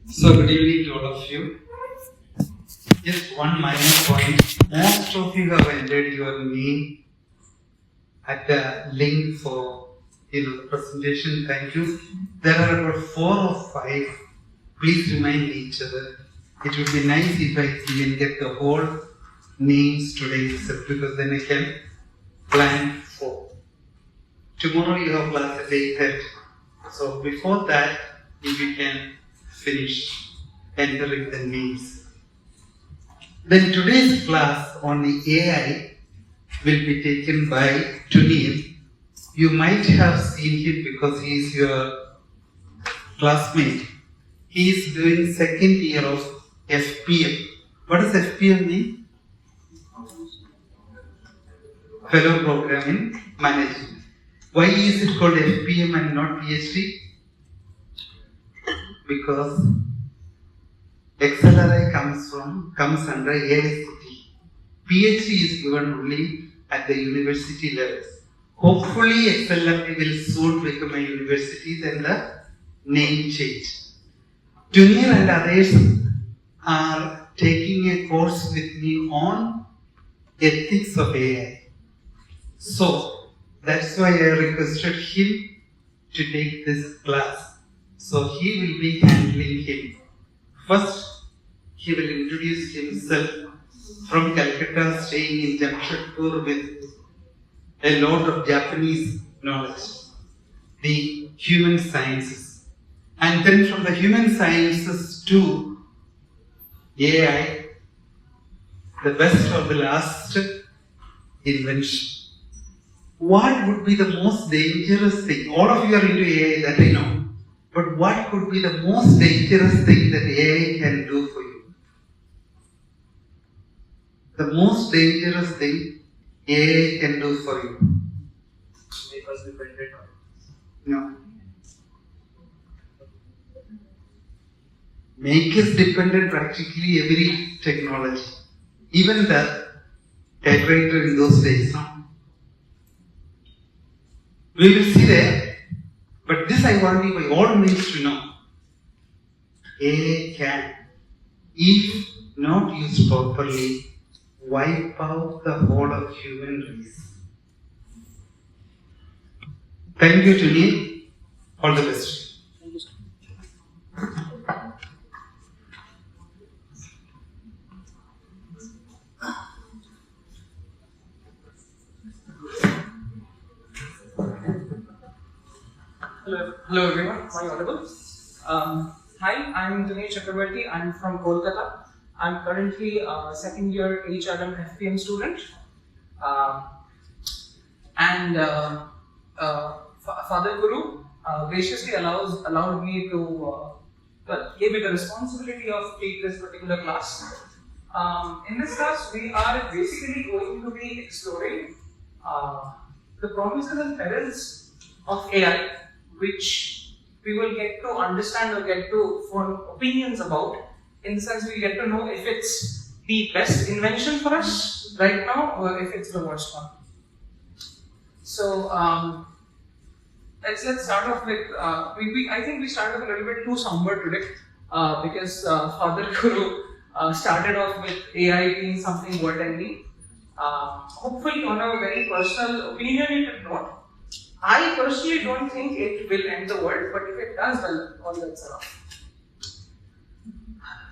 So good evening to all of you. Just one minor point. Most of you have entered your name at the link for the presentation. Thank you. There are about 4 or 5. Please remind each other. It would be nice if I can get the whole names today itself, because then I can plan for. Tomorrow you have class at 8:30. So before that, if you can finish entering the names. Then today's class on the AI will be taken by Tunil. You might have seen him because he is your classmate. He is doing second year of FPM. What does FPM mean? Fellow Programming Management. Why is it called FPM and not PhD? Because XLRI comes under AICT. PhD is given only at the university levels. Hopefully XLRI will soon become a university, then the name change. Tunil and others are taking a course with me on ethics of AI. So that's why I requested him to take this class. So he will be handling him. First, he will introduce himself from Calcutta, staying in Jamshedpur with a lot of Japanese knowledge, the human sciences. And then from the human sciences to AI, the best or the last invention. What would be the most dangerous thing? All of you are into AI, that I know. But what could be the most dangerous thing that AI can do for you? The most dangerous thing AI can do for you. Make us dependent on it. No. Make us dependent practically every technology. Even the typewriter in those days. No? We will see there. But this I want you by all means to know. AI can, if not used properly, wipe out the whole of human race. Thank you, Tunil. All the best. Thank you, sir. Hello everyone, am I audible? Hi, I'm Dinesh Chakrabarti. I'm from Kolkata. I'm currently a second year HRM FPM student. Father Guru graciously allowed me to gave me the responsibility of take this particular class. In this class, we are basically going to be exploring the promises and perils of AI, which we will get to understand or get to form opinions about. In the sense, we get to know if it's the best invention for us right now or if it's the worst one. So let's start off with I think we started off a little bit too somber today because Father Guru started off with AI being something what I need. Hopefully on a very personal opinionated note. I personally don't think it will end the world, but if it does, well, all bets are off.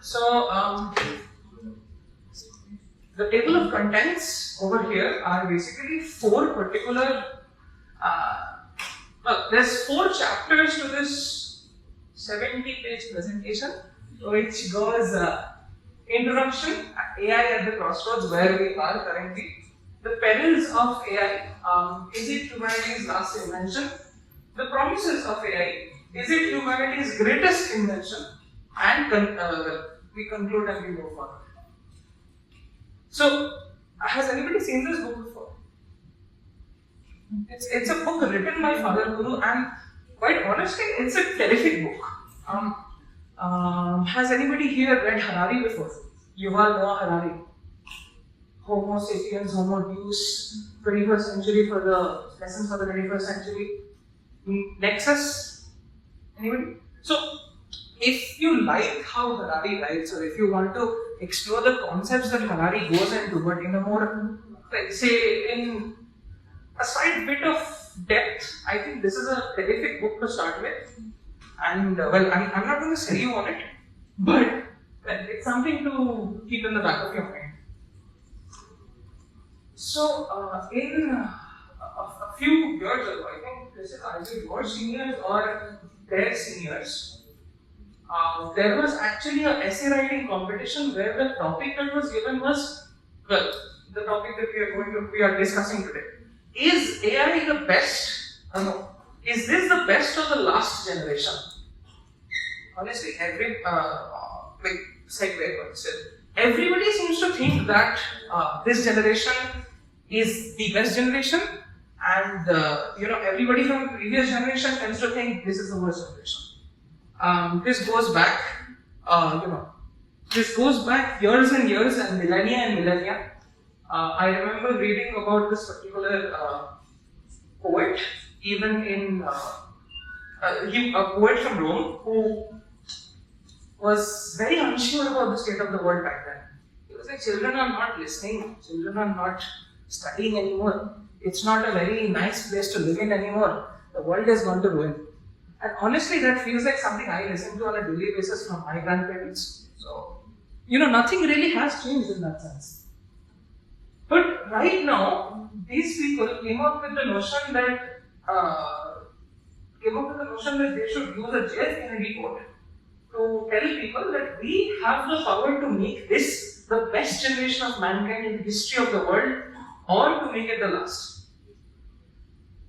So, the table of contents over here are basically 4 particular, there's 4 chapters to this 70-page presentation, which goes introduction, AI at the crossroads, where we are currently. The perils of AI, is it humanity's last invention? The promises of AI, is it humanity's greatest invention? And we conclude and we move forward. So, has anybody seen this book before? It's a book written by Father Guru, and quite honestly, it's a terrific book. Has anybody here read Harari before? Yuval Noah Harari. Homo sapiens, Homo Deus, 21st century for the lessons for the 21st century. Nexus? Anybody? So, if you like how Harari writes, or if you want to explore the concepts that Harari goes into, but in a more, let's say, in a slight bit of depth, I think this is a terrific book to start with. And well, I'm not going to sell you on it, but well, it's something to keep in the back of your mind. So, in a few years ago, I think this is either your seniors or their seniors, there was actually an essay writing competition where the topic that was given was, well, the topic that we are discussing today. Is AI the best? No. Is this the best of the last generation? Honestly, every big segue, but still, everybody seems to think that this generation is the best generation, and everybody from the previous generation tends to think this is the worst generation. This goes back, this goes back years and years and millennia. I remember reading about this particular poet, even in a poet from Rome who was very unsure about the state of the world back then. He was like, children are not listening, children are not studying anymore. It's not a very nice place to live in anymore. The world has gone to ruin. And honestly, that feels like something I listen to on a daily basis from my grandparents. So, nothing really has changed in that sense. But right now, these people came up with the notion that they should use a J.F. Kennedy quote to tell people that we have the power to make this the best generation of mankind in the history of the world, or to make it the last.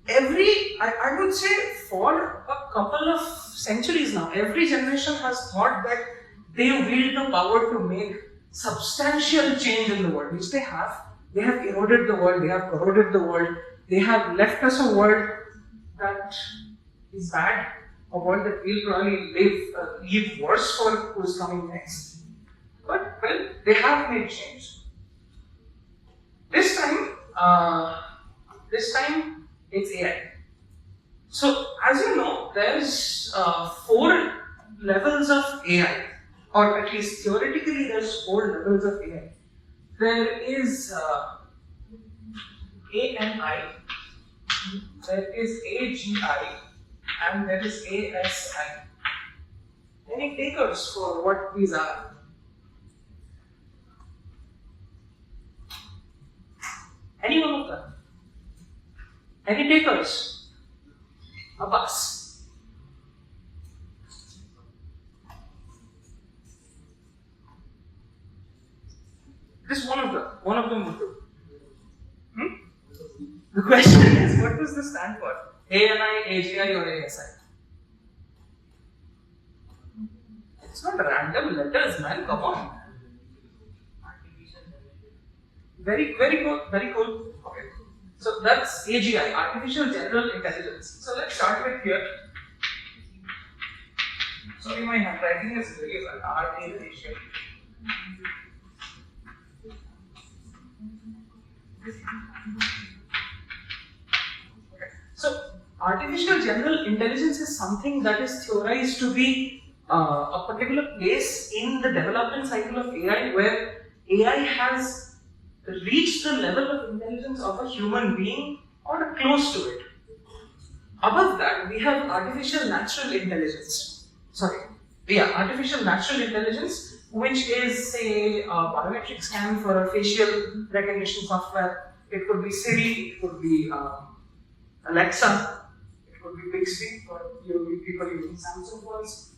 I would say for a couple of centuries now, every generation has thought that they wield the power to make substantial change in the world, which they have. They have eroded the world, they have corroded the world, they have left us a world that is bad, a world that we'll probably leave worse for who's coming next. But, well, they have made change. This time, it's AI. So, as you know, there's 4 levels of AI, or at least theoretically, there's 4 levels of AI. There is ANI, there is AGI, and there is ASI. Any takers for what these are? Any one of them? Any takers? Abbas. Just one of them would do. The question is, what does this stand for? ANI, AGI, or ASI? It's not random letters, man. Come on. Very cool. Okay. So that's AGI, Artificial General Intelligence. So let's start with here. Sorry, my handwriting is very well. Artificial. So, artificial general intelligence is something that is theorized to be a particular place in the development cycle of AI where AI has reached the level of intelligence of a human being or close to it. Above that, we have artificial natural intelligence. Artificial natural intelligence, which is, say, a biometric scan for a facial recognition software. It could be Siri, it could be Alexa, it could be Bixby for people using Samsung phones.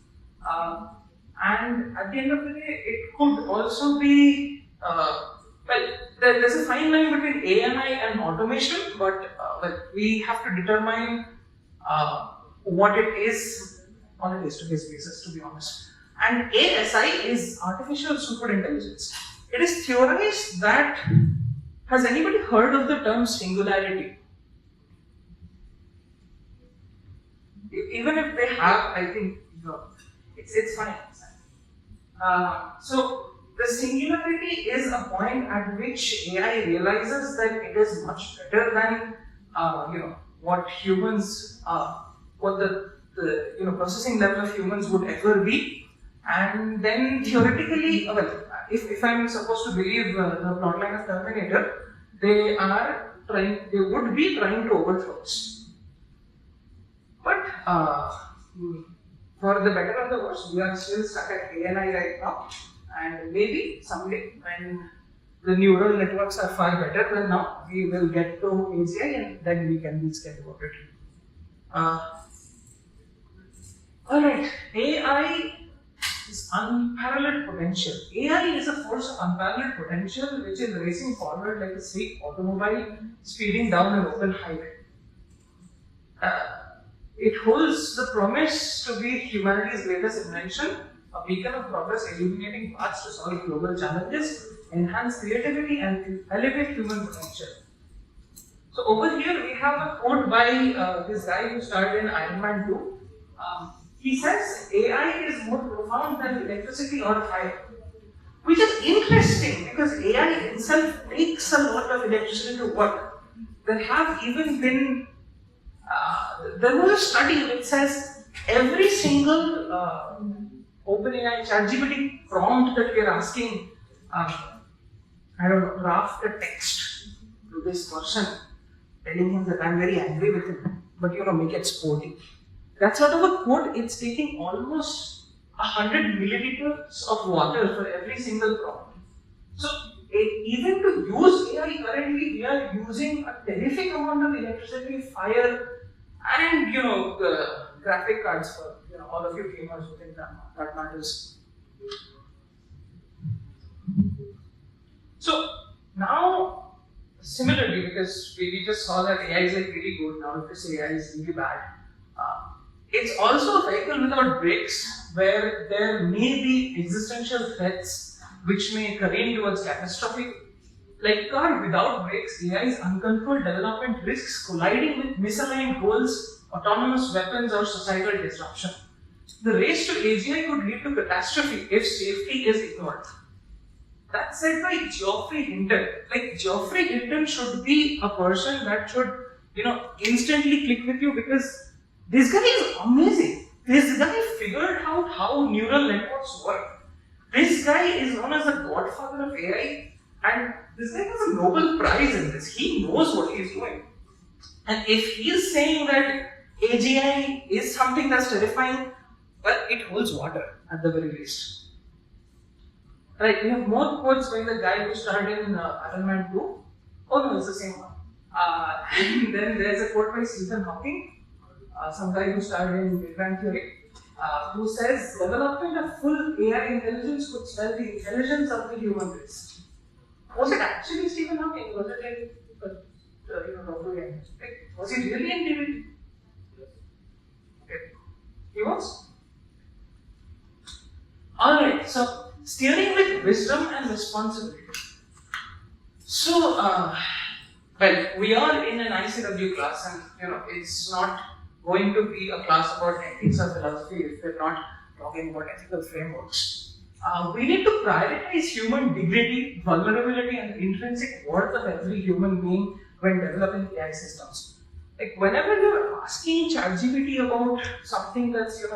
And at the end of the day, it could also be, there's a fine line between ANI and automation, but we have to determine what it is on a case-to-case basis, to be honest. And ASI is artificial superintelligence. It is theorized that, has anybody heard of the term singularity? Even if they have, I think it's fine. So the singularity is a point at which AI realizes that it is much better than what humans, what the the processing level of humans would ever be. And then theoretically, if I'm supposed to believe the plotline of Terminator, they would be trying to overthrow us. But for the better or the worse, we are still stuck at ANI right now, and maybe someday when the neural networks are far better than now, we will get to AGI and then we can be scared about it. Alright, AI is unparalleled potential. AI is a force of unparalleled potential which is racing forward like a sleek automobile speeding down an open highway. It holds the promise to be humanity's greatest invention, a beacon of progress illuminating paths to solve global challenges, enhance creativity, and elevate human potential. So over here we have a quote by this guy who starred in Iron Man 2. He says AI is more profound than electricity or fire, which is interesting because AI itself takes a lot of electricity to work. There have even been there was a study which says every single OpenAI ChatGPT prompt that we are asking, draft a text to this person, telling him that I'm very angry with him, but make it sporty. That sort of a quote, it's taking almost 100 milliliters of water for every single prompt. So even to use AI currently, we are using a terrific amount of electricity, fire, and the graphic cards for all of you gamers who think that matters. So now, similarly, because we just saw that AI is really good, now if we say AI is really bad, it's also a vehicle without brakes where there may be existential threats which may careen towards catastrophe. Like car without brakes, AI's uncontrolled development risks colliding with misaligned goals, autonomous weapons, or societal disruption. The race to AGI could lead to catastrophe if safety is ignored. That's said by Geoffrey Hinton. Like Geoffrey Hinton should be a person that should, instantly click with you because this guy is amazing. This guy figured out how neural networks work. This guy is known as the godfather of AI, and this guy has a Nobel Prize in this. He knows what he's doing. And if he's saying that AGI is something that's terrifying, well, it holds water at the very least. Right, we have more quotes by the guy who starred in Iron Man 2. Oh no, it's the same one. And then there's a quote by Stephen Hawking, some guy who starred in Big Bang Theory, who says, developing a full AI intelligence could spell the intelligence of the human race. Was it actually Stephen Hawking? Was it like, was he really in TV? Okay. He was? Alright, so steering with wisdom and responsibility. So, we are in an ICW class, and it's not going to be a class about ethics or philosophy if we're not talking about ethical frameworks. We need to prioritize human dignity, vulnerability, and intrinsic worth of every human being when developing AI systems. Like whenever you're asking ChatGPT about something that's a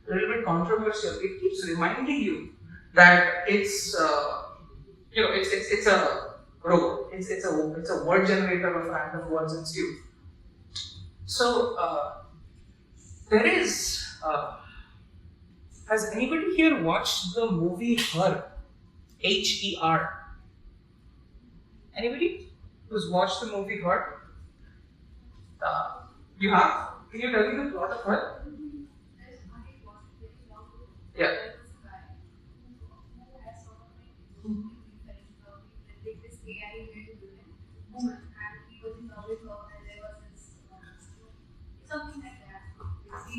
little bit controversial, it keeps reminding you that it's a robot. It's a word generator of random words and stew. So there is. Has anybody here watched the movie Her? H-E-R. Anybody who's watched the movie Her? You have? Can you tell me the plot of Her? Yeah.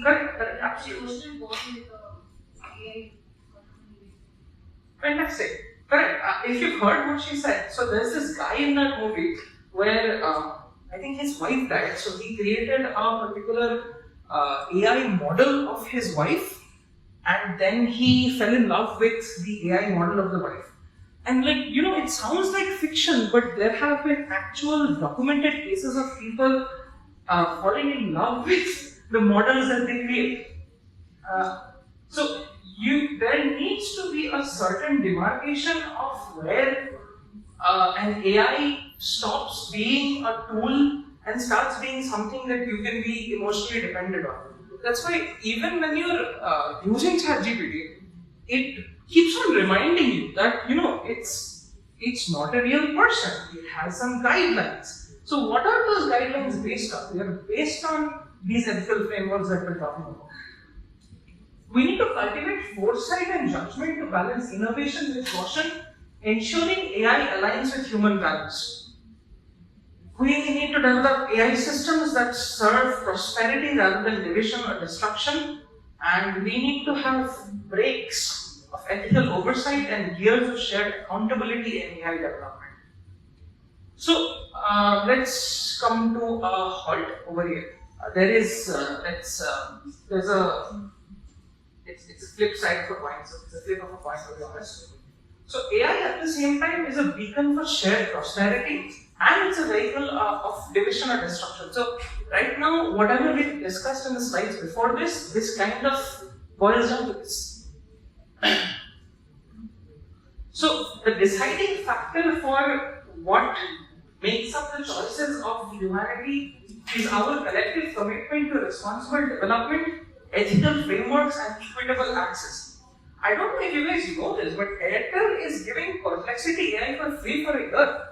Correct, absolutely. Fantastic. Correct. If you've heard what she said, so there's this guy in that movie where I think his wife died, so he created a particular AI model of his wife, and then he fell in love with the AI model of the wife. And it sounds like fiction, but there have been actual documented cases of people falling in love with the models that they create. So there needs to be a certain demarcation of where an AI stops being a tool and starts being something that you can be emotionally dependent on. That's why even when you're using ChatGPT, it keeps on reminding you that it's not a real person. It has some guidelines. So what are those guidelines based on? They are based on these ethical frameworks that we're talking about. We need to cultivate foresight and judgment to balance innovation with caution, ensuring AI aligns with human values. We need to develop AI systems that serve prosperity rather than division or destruction, and we need to have breaks of ethical oversight and years of shared accountability in AI development. So let's come to a halt over here. It's a flip side of a coin, so it's a flip of a coin, to be honest. So AI at the same time is a beacon for shared prosperity, and it's a vehicle of division or destruction. So right now, whatever we discussed in the slides before this kind of boils down to this. So the deciding factor for what makes up the choices of humanity is our collective commitment to responsible development, ethical frameworks, and equitable access. I don't know if you guys know this, but Airtel is giving Perplexity AI for free for a year.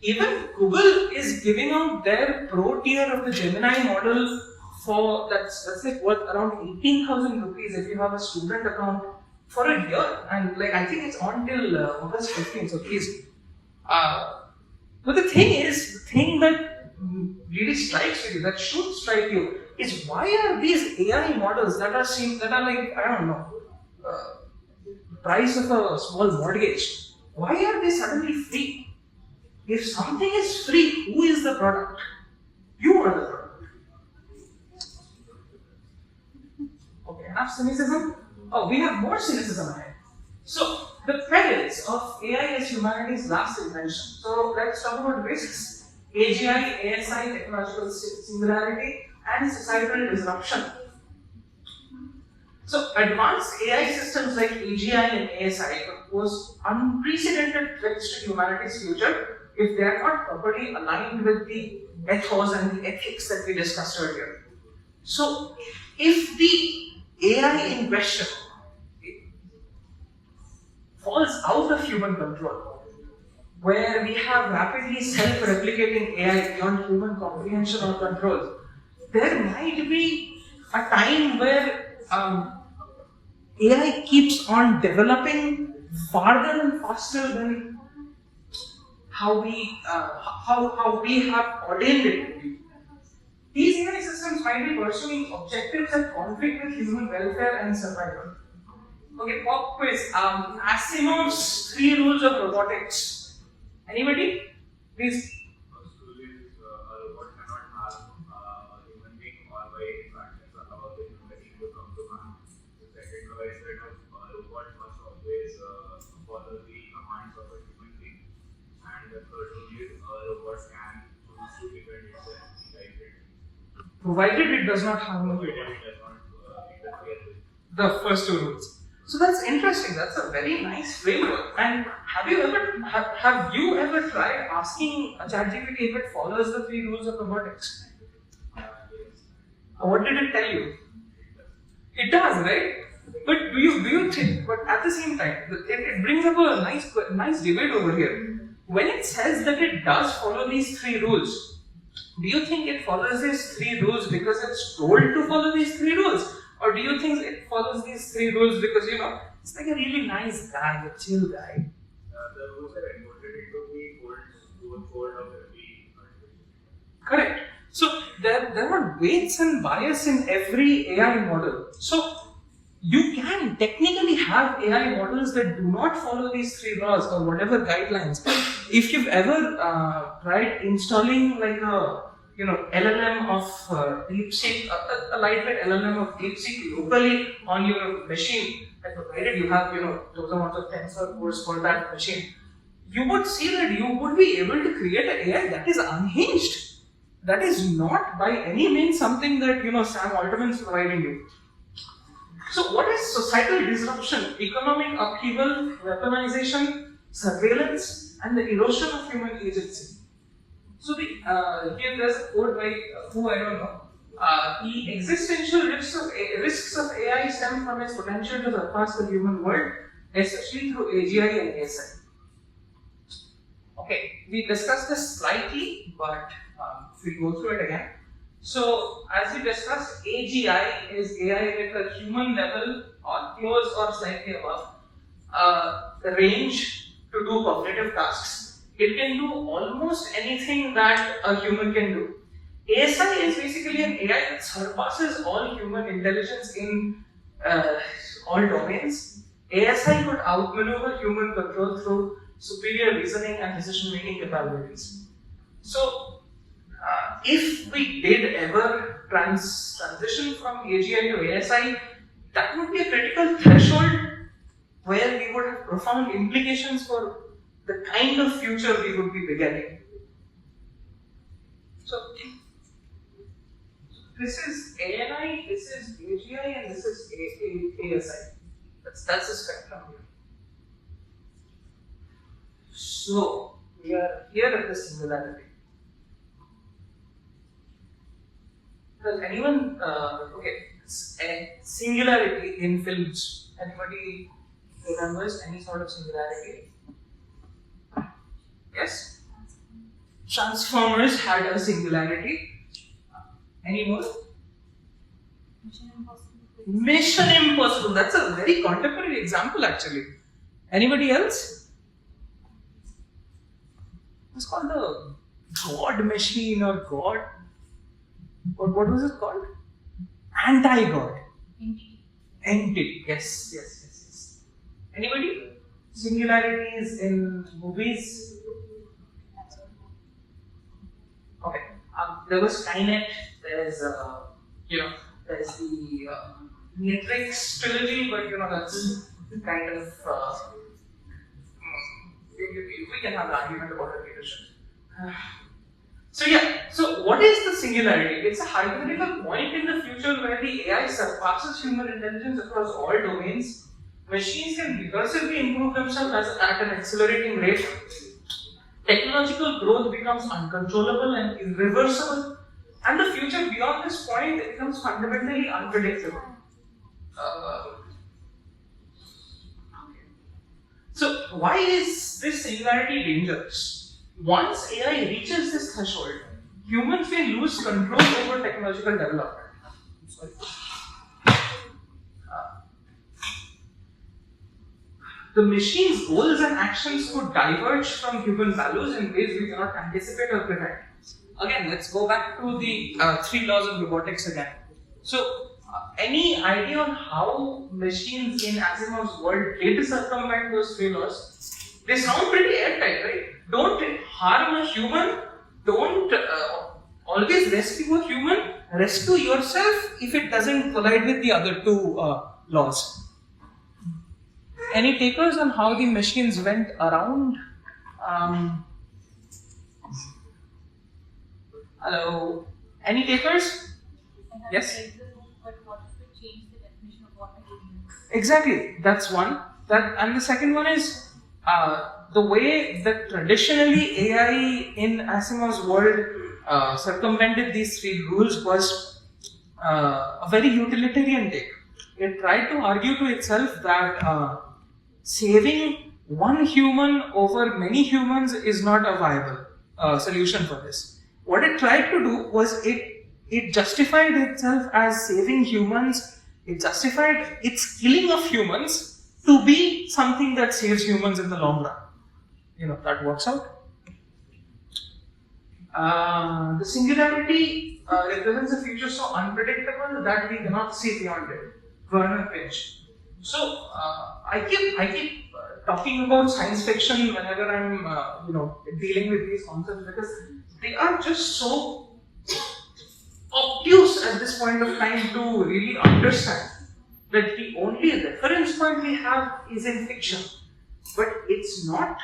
Even Google is giving out their pro tier of the Gemini model for that's like worth around 18,000 rupees if you have a student account for a year, and like I think it's on till August 15th. So please. But the thing that really strikes you, that should strike you, is why are these AI models that are like, I don't know, price of a small mortgage, why are they suddenly free? If something is free, who is the product? You are the product. Okay, enough cynicism. Oh, we have more cynicism ahead. So, the perils of AI as humanity's last invention. So, let's talk about risks. AGI, ASI, technological singularity, and societal disruption. So, advanced AI systems like AGI and ASI pose unprecedented threats to humanity's future if they are not properly aligned with the ethos and the ethics that we discussed earlier. So, if the AI in question falls out of human control, where we have rapidly self-replicating AI beyond human comprehension or control, there might be a time where AI keeps on developing farther and faster than how we have ordained it to be. These AI systems might be pursuing objectives that conflict with human welfare and survival. Okay, pop quiz. Asimov's 3 rules of robotics. Anybody? Please. First rule is a robot cannot harm a human being or by interactions allow the human being to come to harm. The second law is that a robot must always follow the commands of a human being. And the third rule is a robot can choose to defend itself Provided it does not harm the provided human. it does not interfere with. The first 2 rules. So that's interesting. That's a very nice framework. And have you ever tried asking a ChatGPT if it follows the 3 rules of robotics? Yes. What did it tell you? It does, right? But do you think? But at the same time, it brings up a nice debate over here. When it says that it does follow these 3 rules, do you think it follows these 3 rules because it's told to follow these 3 rules? Or do you think it follows these 3 rules because, it's like a really nice guy, a chill guy? The rules are encoded into the code of every country. Correct. So there are weights and bias in every AI model. So you can technically have AI models that do not follow these 3 laws or whatever guidelines. If you've ever tried installing like a LLM of DeepSeek, a lightweight LLM of DeepSeek locally on your machine, and provided you have those amounts of tensor cores for that machine, you would see that you would be able to create an AI that is unhinged. that is not by any means something that Sam Altman is providing you. So what is societal disruption, economic upheaval, weaponization, surveillance, and the erosion of human agency? So here there's a quote by who I don't know. The existential risks of AI stem from its potential to surpass the human world, especially through AGI and ASI. Okay, we discussed this slightly, but we'll go through it again. So, as we discussed, AGI is AI with a human level or close or slightly above the range to do cognitive tasks. It can do almost anything that a human can do. ASI is basically an AI that surpasses all human intelligence in all domains. ASI could outmaneuver human control through superior reasoning and decision-making capabilities. So, if we did ever transition from AGI to ASI, that would be a critical threshold where we would have profound implications for the kind of future we would be beginning. So, this is ANI, this is AGI, and this is ASI. That's the spectrum here. So, we are here at the singularity. Does anyone, singularity in films, anybody remembers any sort of singularity? Yes? Transformers had a singularity. Any more? Mission Impossible. That's a very contemporary example actually. Anybody else? It's called the God Machine or God. What was it called? Anti-God. Entity. Yes. Anybody? Singularities in movies? Okay. There was Skynet. There's there's the Matrix trilogy, but that's kind of we can have an argument about it later. So what is the singularity? It's a hypothetical point in the future where the AI surpasses human intelligence across all domains. Machines can recursively improve themselves at an accelerating rate. Technological growth becomes uncontrollable and irreversible, and the future beyond this point becomes fundamentally unpredictable. So why is this singularity dangerous? Once AI reaches this threshold, humans may lose control over technological development. The machine's goals and actions could diverge from human values in ways we cannot anticipate or prevent. Again, let's go back to the 3 laws of robotics again. So, any idea on how machines in Asimov's world did circumvent those 3 laws? They sound pretty airtight, right? Don't harm a human, don't always rescue a human, rescue yourself if it doesn't collide with the other 2 laws. Any takers on how the machines went around? Hello? Any takers? Yes? But what if we change the definition of what a human is? Exactly, that's one. And the second one is the way that traditionally AI in Asimov's world circumvented these 3 rules was a very utilitarian take. It tried to argue to itself that saving one human over many humans is not a viable solution for this. What it tried to do was it justified itself as saving humans, it justified its killing of humans to be something that saves humans in the long run. That works out. The singularity represents a future so unpredictable that we cannot see beyond it. Vernon Pinch. So I keep talking about science fiction whenever I'm dealing with these concepts because they are just so obtuse at this point of time to really understand that the only reference point we have is in fiction, but it's not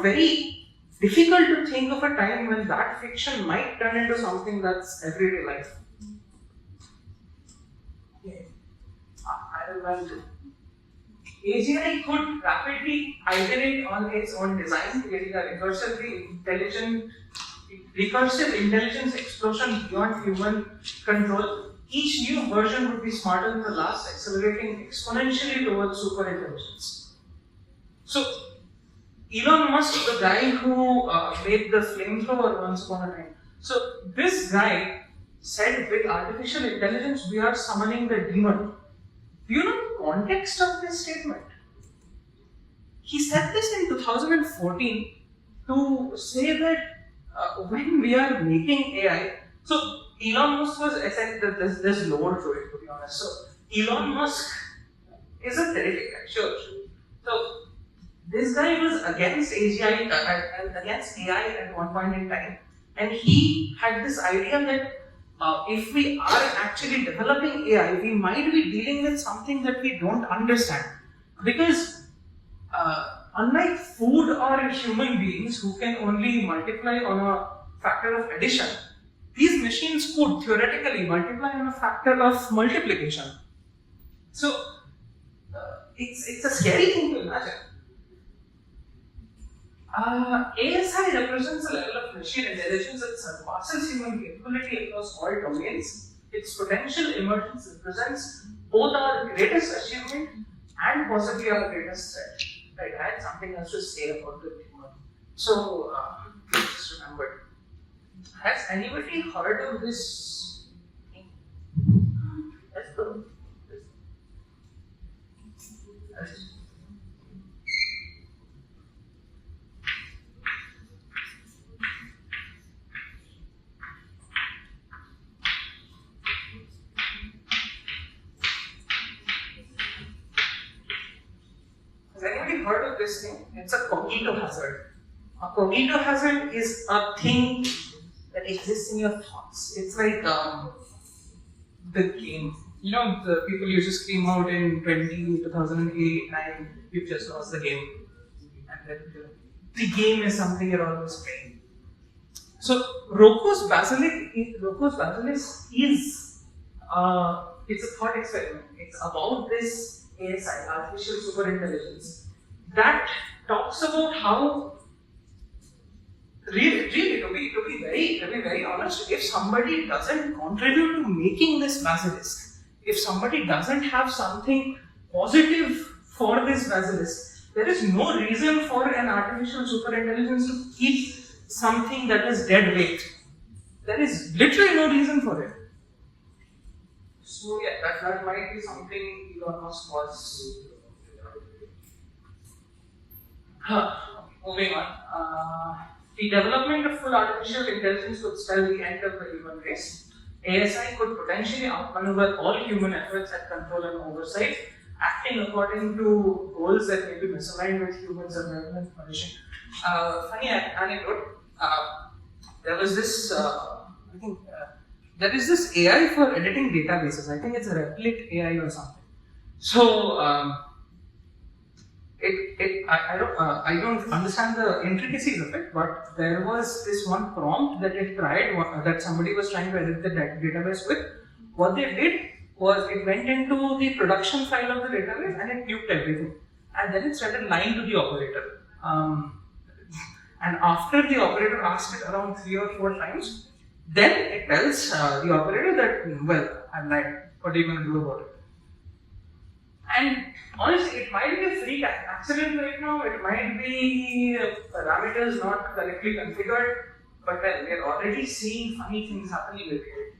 very difficult to think of a time when that fiction might turn into something that's everyday life. Okay. I will AGI could rapidly iterate on its own design, creating a recursive intelligence explosion beyond human control. Each new version would be smarter than the last, accelerating exponentially towards superintelligence. So, Elon Musk, the guy who made the flamethrower once upon a time. So, this guy said with artificial intelligence, we are summoning the demon. Do you know the context of this statement? He said this in 2014 to say that when we are making AI, so Elon Musk was essentially, there's lore to it, to be honest. So Elon Musk is a terrific guy, sure. So this guy was against against AI at one point in time, and he had this idea that if we are actually developing AI, we might be dealing with something that we don't understand. Because unlike food or human beings who can only multiply on a factor of addition, these machines could theoretically multiply on a factor of multiplication. So it's a scary thing to imagine. ASI represents a level of machine intelligence that surpasses human capability across all domains. Its potential emergence represents both our greatest achievement and possibly our greatest threat. Right? I had something else to say about the human. So, just remembered. Has anybody heard of this thing? Let's go. Has anybody heard of this thing? It's a cogito hazard. A cogito hazard is a thing that exists in your thoughts. It's like the game. You know, the people used to scream out in 2008, 9, you've just lost the game. And then the game is something you're always playing. So, Rocco's basilisk is, it's a thought experiment. It's about this ASI, artificial superintelligence, that talks about how, really, to be very honest, if somebody doesn't contribute to making this basilisk, if somebody doesn't have something positive for this basilisk, there is no reason for an artificial superintelligence to keep something that is dead weight. There is literally no reason for it. So yeah, that might be something Elon Musk was. Moving on. The development of full artificial intelligence would spell the end of the human race. ASI could potentially outmaneuver all human efforts at control and oversight, acting according to goals that may be misaligned with human survival and flourishing. Funny anecdote. There was this. There is this AI for editing databases. I think it's a Replit AI or something. So I don't understand the intricacies of it, but there was this one prompt that it tried that somebody was trying to edit the database with. What they did was it went into the production file of the database and it nuked everything, and then it started lying to the operator. And after the operator asked it around 3 or 4 times, then it tells the operator that, well, I'm lied. What are you going to do about it? And honestly, it might be a freak accident right now. It might be parameters not correctly configured. But well, we're already seeing funny things happening with it.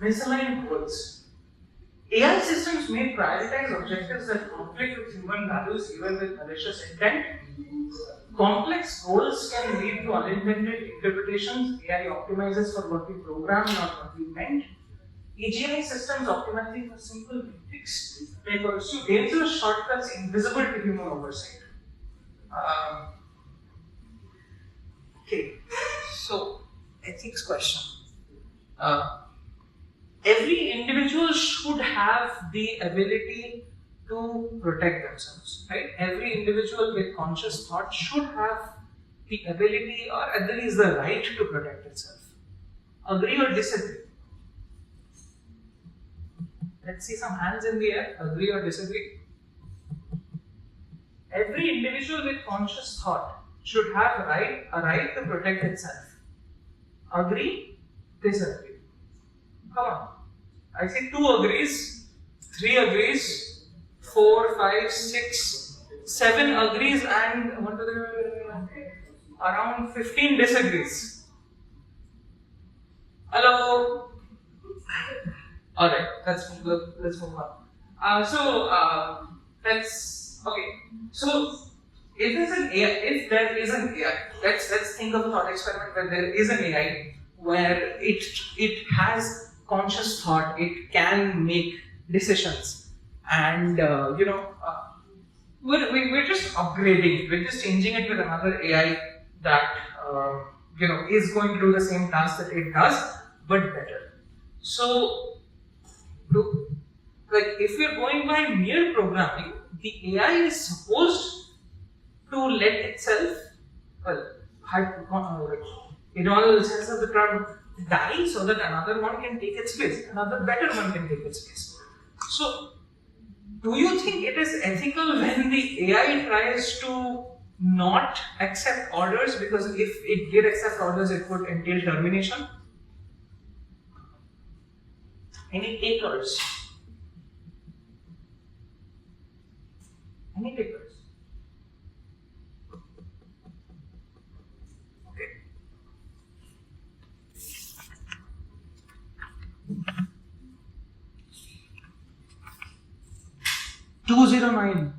Misaligned goals. AI systems may prioritize objectives that conflict with human values even with malicious intent. Complex goals can lead to unintended interpretations. AI optimizes for what we program, not what we meant. AGI systems optimizing for simple metrics may pursue dangerous shortcuts invisible to human oversight. Okay, so ethics question. Every individual should have the ability to protect themselves, right? Every individual with conscious thought should have the ability or at least the right to protect itself. Agree or disagree? Let's see some hands in the air. Agree or disagree? Every individual with conscious thought should have a right to protect itself. Agree? Disagree? Come on. I say 2 agrees, 3 agrees, 4, 5, 6, 7 agrees, and around 15 disagrees. Hello? Alright, let's move on. So if there is an AI, let's think of a thought experiment where there is an AI where it has conscious thought, it can make decisions, and we're just upgrading, we're just changing it with another AI that is going to do the same task that it does, but better. So, if we're going by mere programming, the AI is supposed to let itself, in all sense of the term, die so that another one can take its place, another better one can take its place. So, do you think it is ethical when the AI tries to not accept orders, because if it did accept orders, it would entail termination? Any takers? Any takers? Okay. $209.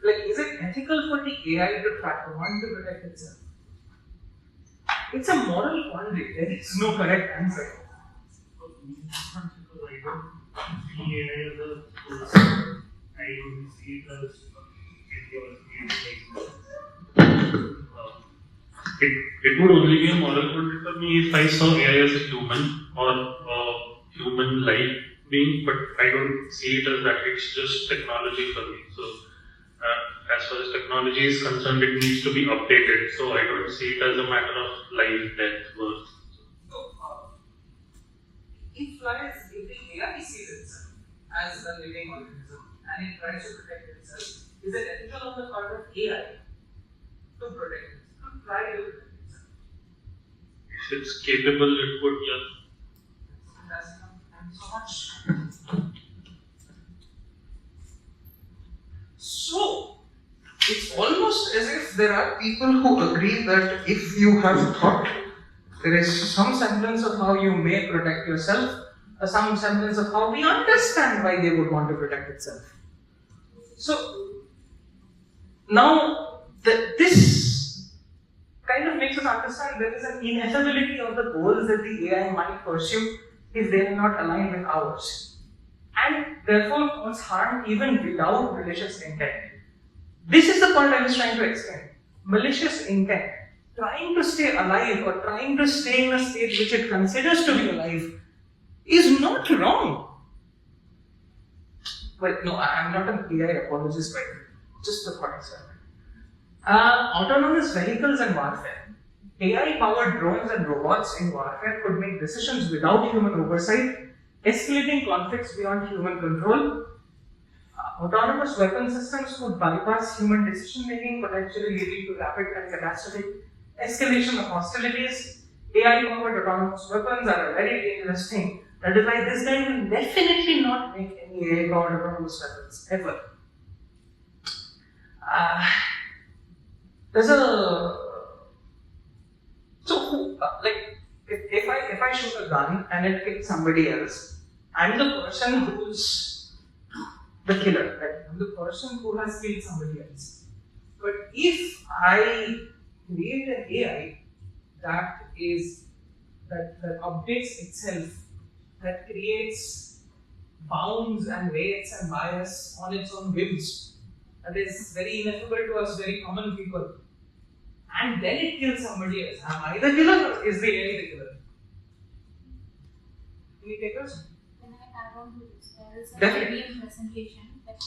Is it ethical for the AI to want to protect itself? It's a moral quandary. There is no correct answer. It would only be a moral quandary for me if I saw AI as a human or a human-like being, but I don't see it as that. It's just technology for me. So, as far as technology is concerned, it needs to be updated. So, I don't see it as a matter of life, death, birth. If the AI sees itself as a living organism and it tries to protect itself, is it ethical on the part of AI to protect itself, to try to protect itself? If it's capable, it would, yeah. Thank you so much. So, it's almost as if there are people who agree that if you have thought, there is some semblance of how you may protect yourself, some semblance of how we understand why they would want to protect itself. So, now this kind of makes us understand there is an ineffability of the goals that the AI might pursue if they are not aligned with ours, and therefore cause harm even without malicious intent. This is the point I was trying to explain. Malicious intent, trying to stay alive or trying to stay in a state which it considers to be alive, is not wrong. Well, no, I am not an AI apologist, but just the thought experiment. Autonomous vehicles and warfare. AI-powered drones and robots in warfare could make decisions without human oversight, escalating conflicts beyond human control. Autonomous weapon systems could bypass human decision-making, potentially leading to rapid and catastrophic escalation of hostilities. AI-powered autonomous weapons are a very dangerous thing. That is why this guy will definitely not make any AI-powered autonomous weapons, ever. If I shoot a gun and it hits somebody else, I'm the person who's the killer, right? I'm the person who has killed somebody else. But if I create an AI that updates itself, that creates bounds and weights and bias on its own whims, that is very ineffable to us, very common people, and then it kills somebody else. Am I the killer or is the AI the killer? Any takers? Can I add on to this? There is a Definitely. IBM presentation that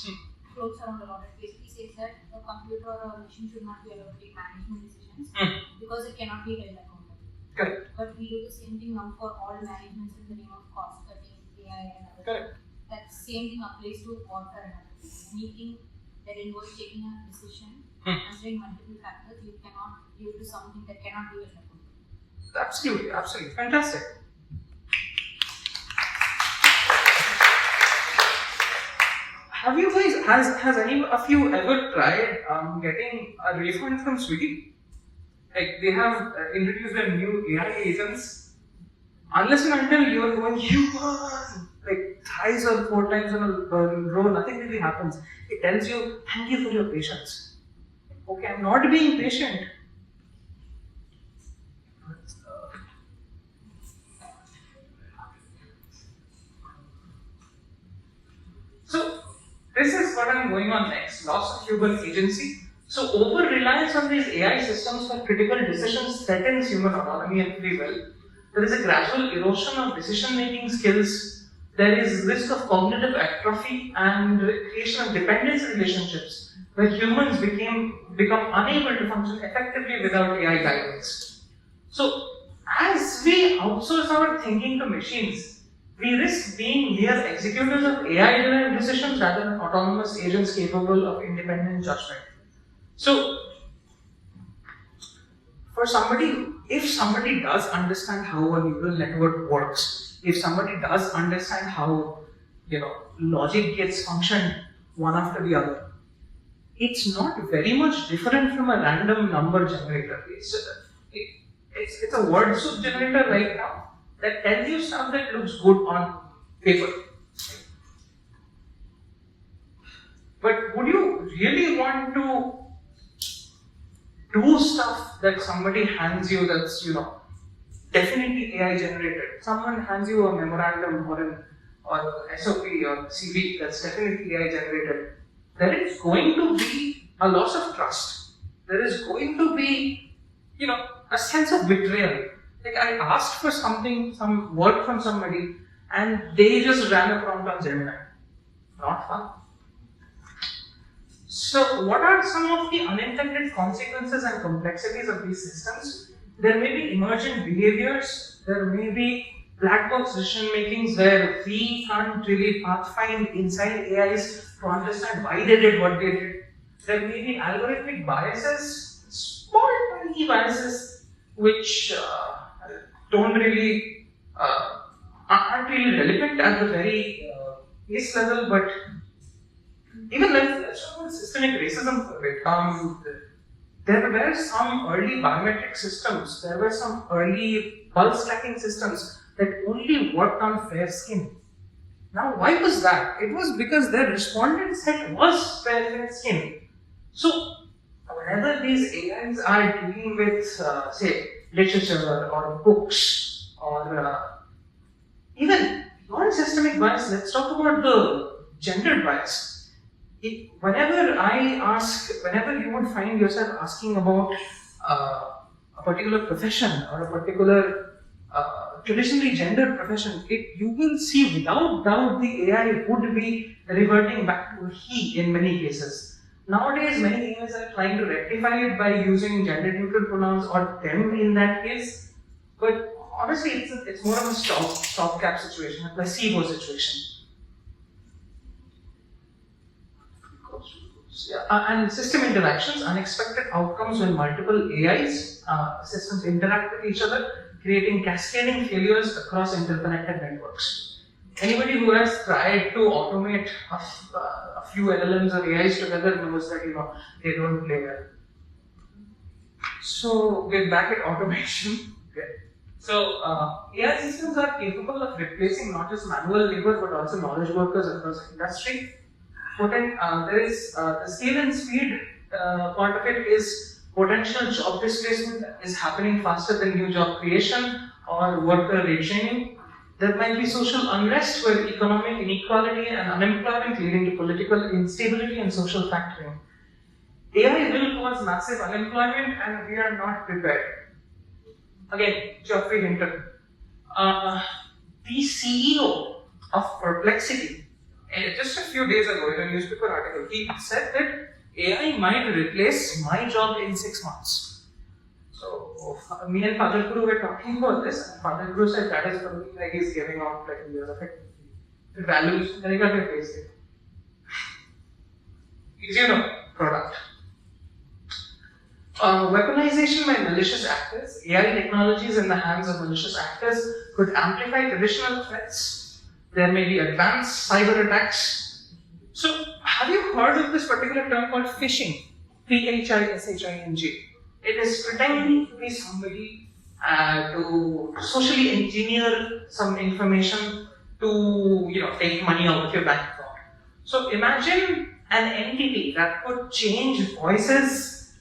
floats around a lot. It basically says that a computer or a machine should not be allowed to take management decisions because it cannot be held accountable. Correct. But we do the same thing now for all managements in the name of cost cutting, AI, and other Correct. things. That same thing applies to warfare and other things. Anything that involves taking a decision, considering multiple factors, you cannot do something that cannot be held accountable. Absolutely, absolutely. Fantastic. Have you guys, has any of you ever tried getting a refund from Swiggy? Like they have introduced their new AI agents. Unless and until you are going human, like thrice or 4 times in a row, nothing really happens. It tells you, thank you for your patience. Okay, I'm not being patient. So, this is what I'm going on next, loss of human agency. So, over-reliance on these AI systems for critical decisions threatens human autonomy and free will. There is a gradual erosion of decision-making skills. There is risk of cognitive atrophy and creation of dependence relationships, where humans become unable to function effectively without AI guidance. So, as we outsource our thinking to machines, we risk being mere executors of AI-driven decisions rather than autonomous agents capable of independent judgment. So, for somebody, if somebody does understand how a neural network works, if somebody does understand how logic gets functioned one after the other, it's not very much different from a random number generator. It's a word soup generator right now that tells you stuff that looks good on paper. But would you really want to do stuff that somebody hands you that's definitely AI generated? Someone hands you a memorandum or SOP or CV that's definitely AI generated. There is going to be a loss of trust. There is going to be, a sense of betrayal. Like I asked for something, some work from somebody, and they just ran a prompt on Gemini. Not fun. So, what are some of the unintended consequences and complexities of these systems? There may be emergent behaviors, there may be black box decision makings where we can't really pathfind inside AIs to understand why they did what they did. There may be algorithmic biases, small tiny biases, which aren't really relevant at the very base level, but even let's talk about systemic racism for it. There were some early biometric systems, there were some early pulse tracking systems that only worked on fair skin. Now, why was that? It was because their respondent set was fair skin. So, whenever these AIs are dealing with, say, literature or books or even non-systemic bias, let's talk about the gendered bias. Whenever you would find yourself asking about a particular profession or a particular traditionally gendered profession, you will see without doubt the AI would be reverting back to he in many cases. Nowadays, many AIs are trying to rectify it by using gender neutral pronouns or them in that case, but honestly, it's more of a stopgap situation, a placebo situation. And system interactions, unexpected outcomes when multiple AIs systems interact with each other, creating cascading failures across interconnected networks. Anybody who has tried to automate a few LLMs or AIs together knows that they don't play well. So we're back at automation. Okay. So AI systems are capable of replacing not just manual labor but also knowledge workers across industry. There is the scale and speed part of it is potential job displacement is happening faster than new job creation or worker retraining. There might be social unrest where economic inequality and unemployment leading to political instability and social factoring. AI will cause massive unemployment and we are not prepared. Again, Geoffrey Hinton, the CEO of Perplexity, just a few days ago in a newspaper article, he said that AI might replace my job in 6 months. So, me and Father Guru were talking about this, and Father Guru said that is something like he's giving out like a year of it. The values, they got replaced it. Product. Weaponization by malicious actors, AI technologies in the hands of malicious actors could amplify traditional threats. There may be advanced cyber attacks. So, have you heard of this particular term called phishing? Phishing. It is pretending to be somebody to socially engineer some information to take money out of your bank account. So, imagine an entity that could change voices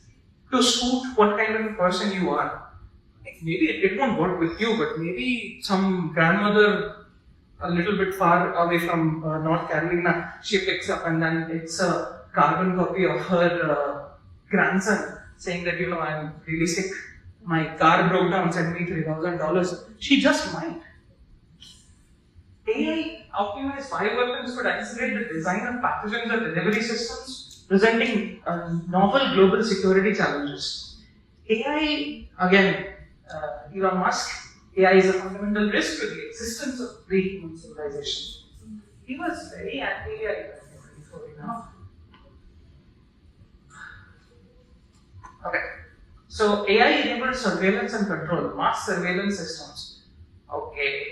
to suit what kind of a person you are. Maybe it won't work with you, but maybe some grandmother a little bit far away from North Carolina, she picks up and then it's a carbon copy of her grandson saying that, I'm really sick, my car broke down, send me $3,000. She just might. AI optimized bioweapons could accelerate the design of pathogens or delivery systems, presenting novel global security challenges. AI, again, Elon Musk, AI is a fundamental risk to the existence of pre-human civilization. He was very anti-AI before now. Okay, so AI enabled surveillance and control, mass surveillance systems. Okay.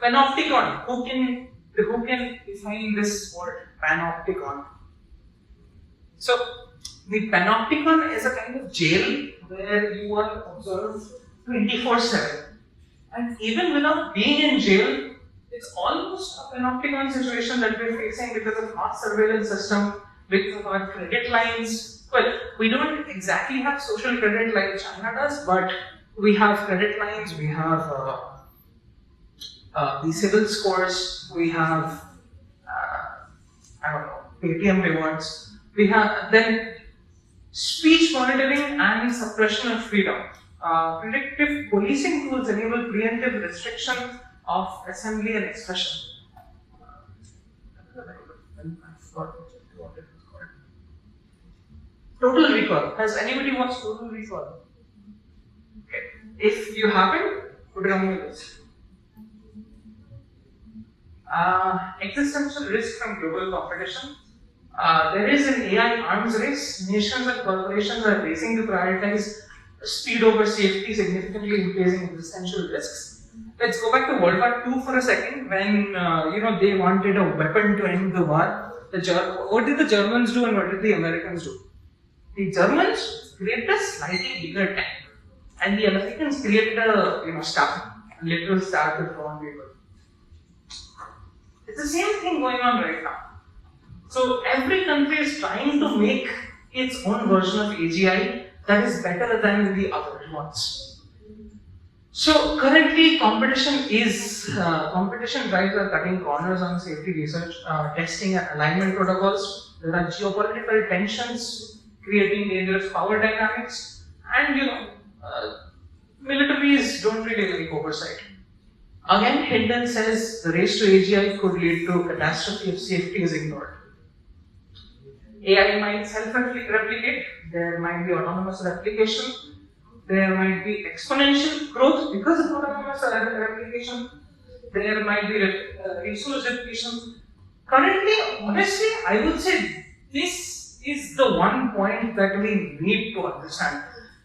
Panopticon. Who can define this word? Panopticon. So the panopticon is a kind of jail where you are observed 24/7. And even without being in jail, it's almost a panopticon situation that we're facing because of mass surveillance system, because of our credit lines. Well, we don't exactly have social credit like China does, but we have credit lines, we have the civil scores, we have, PTM rewards, we have then speech monitoring and suppression of freedom. Predictive policing tools enable preemptive restriction of assembly and expression. Total Recall. Has anybody watched Total Recall? Okay. If you haven't, put it on your list. Existential risk from global competition. There is an AI arms race. Nations and corporations are racing to prioritize speed over safety, significantly increasing existential risks. Let's go back to World War II for a second, when they wanted a weapon to end the war. What did the Germans do and what did the Americans do? The Germans created a slightly bigger tank, and the Americans created a literal star to throw on people. It's the same thing going on right now. So every country is trying to make its own version of AGI that is better than the other ones. So currently competition drives are cutting corners on safety research, testing and alignment protocols. There are geopolitical tensions creating dangerous power dynamics, and militaries don't really like oversight. Again, Hinton says the race to AGI could lead to catastrophe if safety is ignored. AI might self-replicate, there might be autonomous replication, there might be exponential growth because of autonomous replication, there might be resource depletion. Currently, honestly, I would say this is the one point that we need to understand.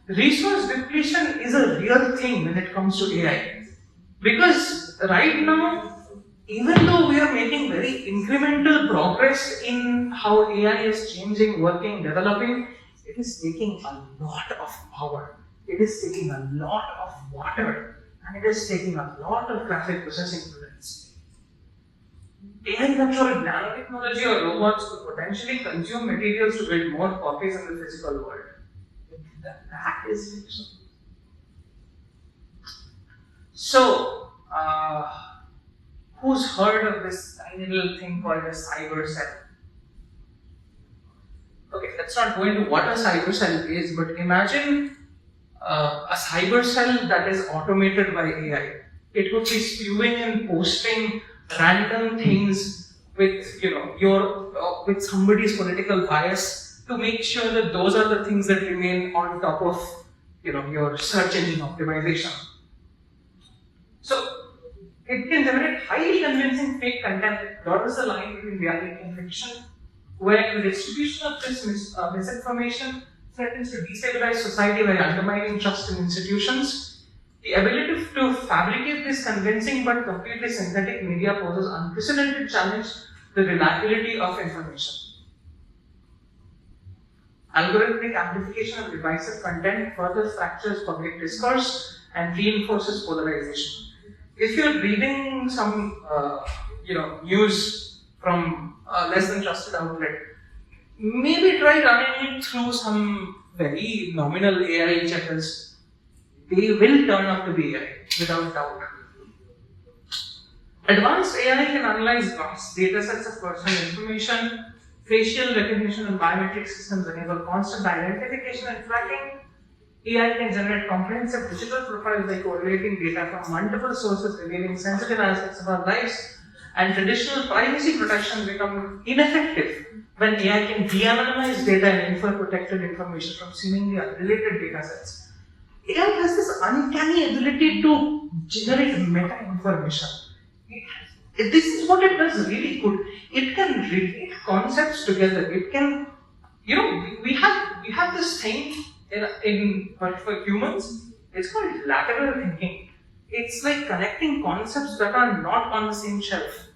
Resource depletion is a real thing when it comes to AI. Because right now, even though we are making very incremental progress in how AI is changing, working, developing, it is taking a lot of power. It is taking a lot of water, and it is taking a lot of graphic processing units. AI controlled nanotechnology or robots could potentially consume materials to build more copies in the physical world. That is fiction. So, who's heard of this tiny little thing called a cyber cell? Okay, let's not go into what a cyber cell is, but imagine a cyber cell that is automated by AI. It would be spewing and posting random things with, with somebody's political bias to make sure that those are the things that remain on top of, your search engine optimization. So it can generate highly convincing fake content that blurs the line between reality and fiction, where the distribution of this misinformation threatens to destabilize society by undermining trust in institutions. The ability to fabricate this convincing but completely synthetic media poses unprecedented challenge to the reliability of information. Algorithmic amplification of divisive content further fractures public discourse and reinforces polarization. If you're reading some, news from a less than trusted outlet, maybe try running it through some very nominal AI checkers. They will turn out to be AI, without doubt. Advanced AI can analyze vast data sets of personal information. Facial recognition and biometric systems enable constant identification and tracking. AI can generate comprehensive digital profiles by correlating data from multiple sources revealing sensitive aspects of our lives, and traditional privacy protection become ineffective when AI can de-anonymize data and infer protected information from seemingly unrelated data sets. AI has this uncanny ability to generate meta information. This is what it does really good. It can relate concepts together. It can, we have this thing for humans. It's called lateral thinking. It's like connecting concepts that are not on the same shelf.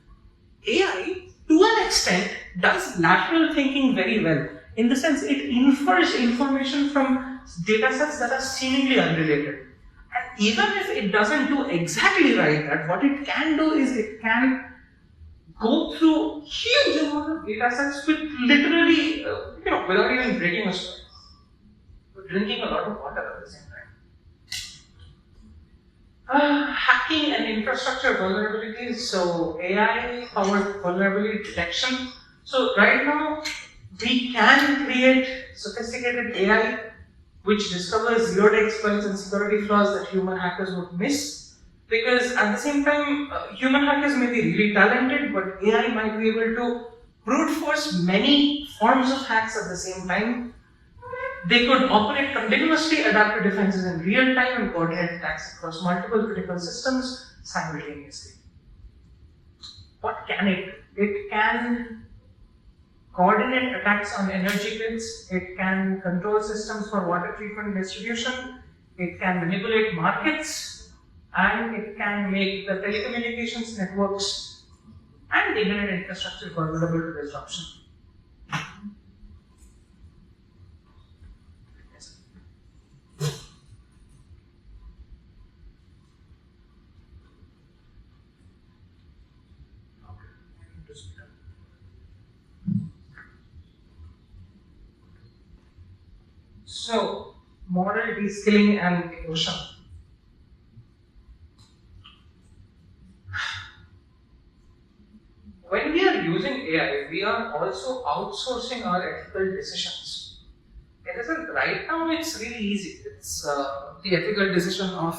AI, to an extent, does lateral thinking very well. In the sense, it infers information from data sets that are seemingly unrelated. And even if it doesn't do exactly right that, what it can do is it can go through huge amount of data sets with literally, without even breaking a sweat. But drinking a lot of water at the same time. Hacking and infrastructure vulnerabilities. So AI-powered vulnerability detection. So right now, we can create sophisticated AI which discovers zero-day exploits and security flaws that human hackers would miss. Because at the same time, human hackers may be really talented, but AI might be able to brute force many forms of hacks at the same time. They could operate continuously, adapt to defenses in real time, and coordinate attacks across multiple critical systems simultaneously. What can it do? It can coordinate attacks on energy grids, it can control systems for water treatment and distribution, it can manipulate markets, and it can make the telecommunications networks and internet infrastructure vulnerable to disruption. So, moral de-skilling and erosion. When we are using AI, we are also outsourcing our ethical decisions. It isn't right now, it's really easy. It's the ethical decision of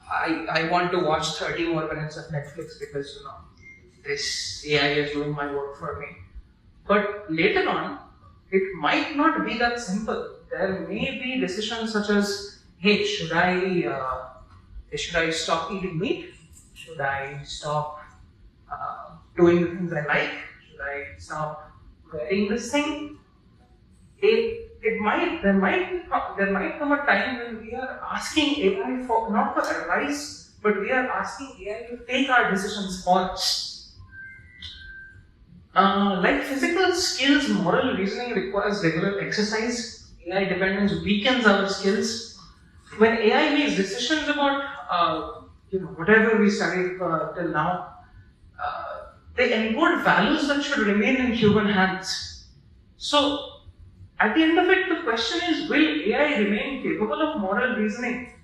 I want to watch 30 more minutes of Netflix because this AI is doing my work for me. But later on, it might not be that simple. There may be decisions such as, hey, should I stop eating meat? Should I stop doing the things I like? Should I stop wearing this thing? There might come a time when we are asking AI for not for advice, but we are asking AI to take our decisions for us. Like physical skills, moral reasoning requires regular exercise. AI dependence weakens our skills. When AI makes decisions about whatever we studied till now, they encode values that should remain in human hands. So, at the end of it, the question is: will AI remain capable of moral reasoning?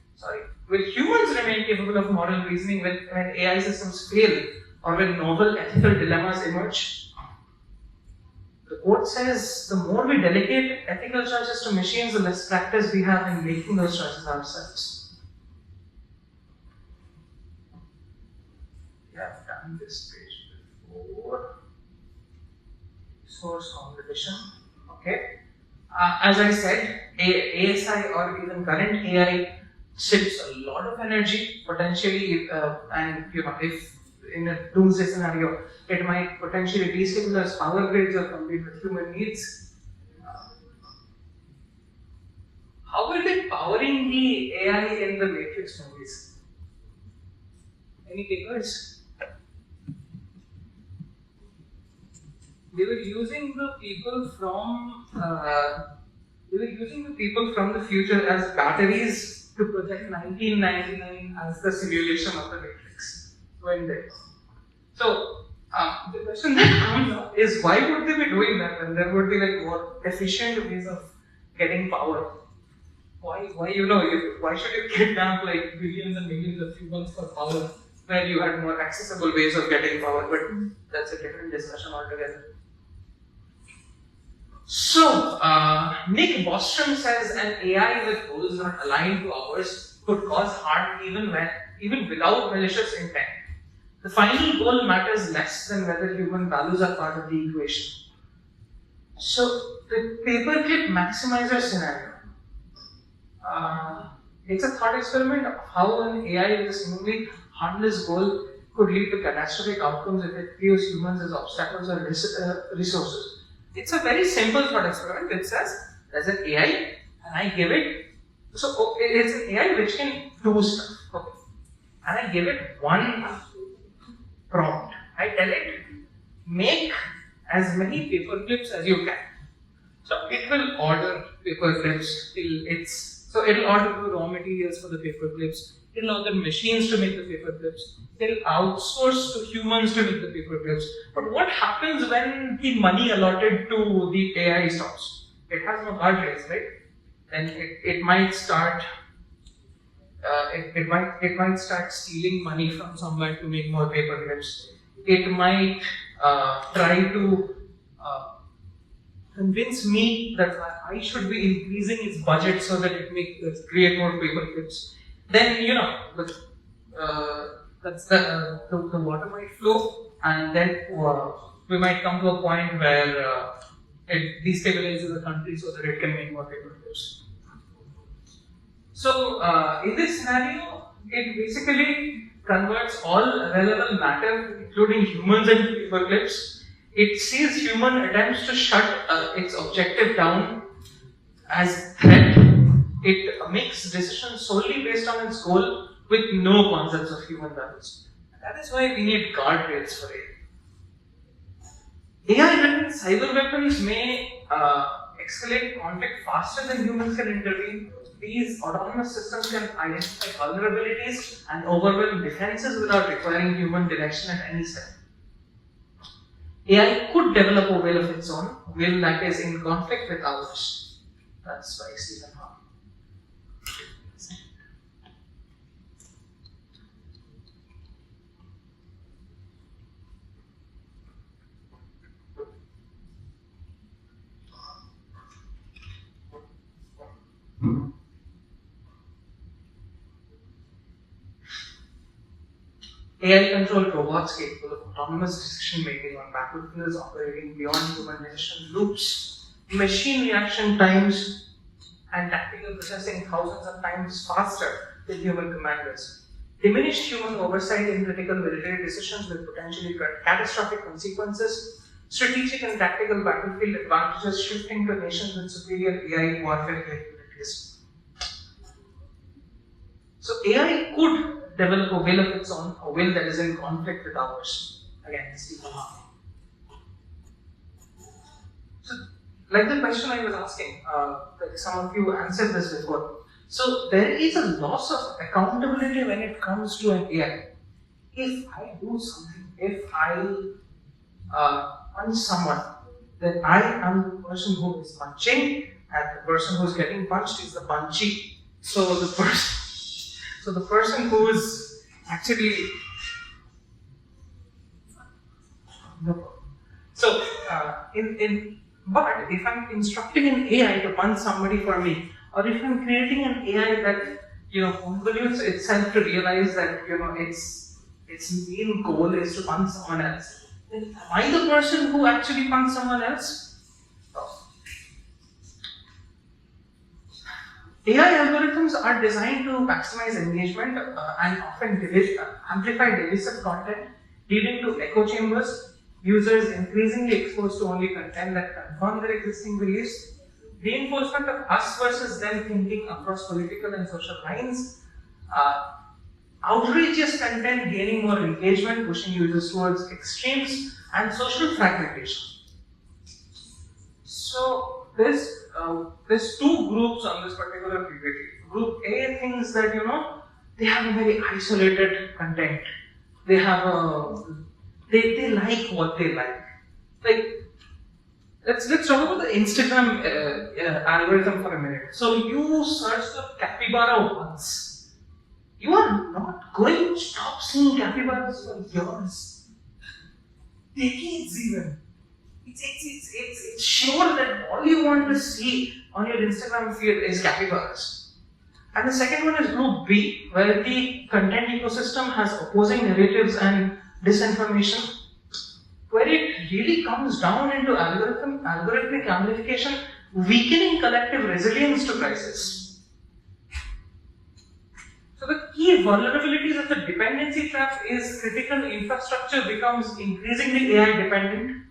Will humans remain capable of moral reasoning when AI systems fail or when novel ethical dilemmas emerge? The quote says, the more we delegate ethical choices to machines, the less practice we have in making those choices ourselves. We have done this page before. Source competition. Okay. As I said, ASI or even current AI saves a lot of energy potentially, and if in a doomsday scenario, it might potentially destabilize power grids or compete with human needs. How will it powering the AI in the Matrix movies? Any takers? They were using the people from the future as batteries to project 1999 as the simulation of the Matrix. When they so the question that comes up is, why would they be doing that when there would be like more efficient ways of getting power? Why should you kidnap like billions and millions of humans for power when you had more accessible ways of getting power? But that's a different discussion altogether. So, Nick Bostrom says an AI with goals not aligned to ours could cause harm even without malicious intent. The final goal matters less than whether human values are part of the equation. So, the paperclip maximizer scenario. It's a thought experiment of how an AI with a seemingly harmless goal could lead to catastrophic outcomes if it views humans as obstacles or resources. It's a very simple thought experiment. It says there's an AI and I give it, so it's an AI which can do stuff. Okay. And I give it one prompt. I tell it, make as many paper clips as you can. So it will order paper clips it'll order the raw materials for the paper clips. It'll order machines to make the paper clips. It'll outsource to humans to make the paper clips. But what happens when the money allotted to the AI stops? It has no guardrails, right? Then it might start. It might start stealing money from somewhere to make more paper clips. It might try to convince me that I should be increasing its budget so that it create more paper clips. Then that's the water might flow, and then we might come to a point where it destabilizes the country so that it can make more paper clips. So in this scenario, it basically converts all available matter, including humans, into paper clips. It sees human attempts to shut its objective down as threat. It makes decisions solely based on its goal with no concepts of human values. That is why we need guardrails for it. AI-driven cyber weapons may escalate conflict faster than humans can intervene. These autonomous systems can identify vulnerabilities and overwhelm defenses without requiring human direction at any step. AI could develop a will of its own, will that is in conflict with ours. That's why Stephen Hawking. AI-controlled robots capable of autonomous decision-making on battlefields operating beyond human decision loops, machine reaction times, and tactical processing thousands of times faster than human commanders. Diminished human oversight in critical military decisions with potentially catastrophic consequences, strategic and tactical battlefield advantages shifting to nations with superior AI warfare capabilities. So AI could develop a will of its own, a will that is in conflict with ours. Again, Stephen Hawking. So, like the question I was asking, like some of you answered this before. So, there is a loss of accountability when it comes to an AI. If I do something, if I punch someone, then I am the person who is punching, and the person who is getting punched is the punchy. So the person who is actually So, but if I'm instructing an AI to punch somebody for me, or if I'm creating an AI that convolutes itself to realize that its main goal is to punch someone else, then am I the person who actually punched someone else? No. AI algorithms are designed to maximize engagement and often amplify divisive content, leading to echo chambers. Users increasingly exposed to only content that confirm their existing beliefs. Reinforcement of us versus them thinking across political and social lines. Outrageous content gaining more engagement, pushing users towards extremes, and social fragmentation. So there's two groups on this particular PPT. Group A thinks that they have a very isolated content. They have they like what they like. Like let's talk about the Instagram algorithm for a minute. So you search the capybara once, you are not going to stop seeing capybaras for years, decades even. It's sure that all you want to see on your Instagram feed is capybaras. And the second one is group B, where the content ecosystem has opposing narratives and disinformation, where it really comes down into algorithmic amplification, weakening collective resilience to crisis. So the key vulnerabilities of the dependency trap is critical infrastructure becomes increasingly AI dependent,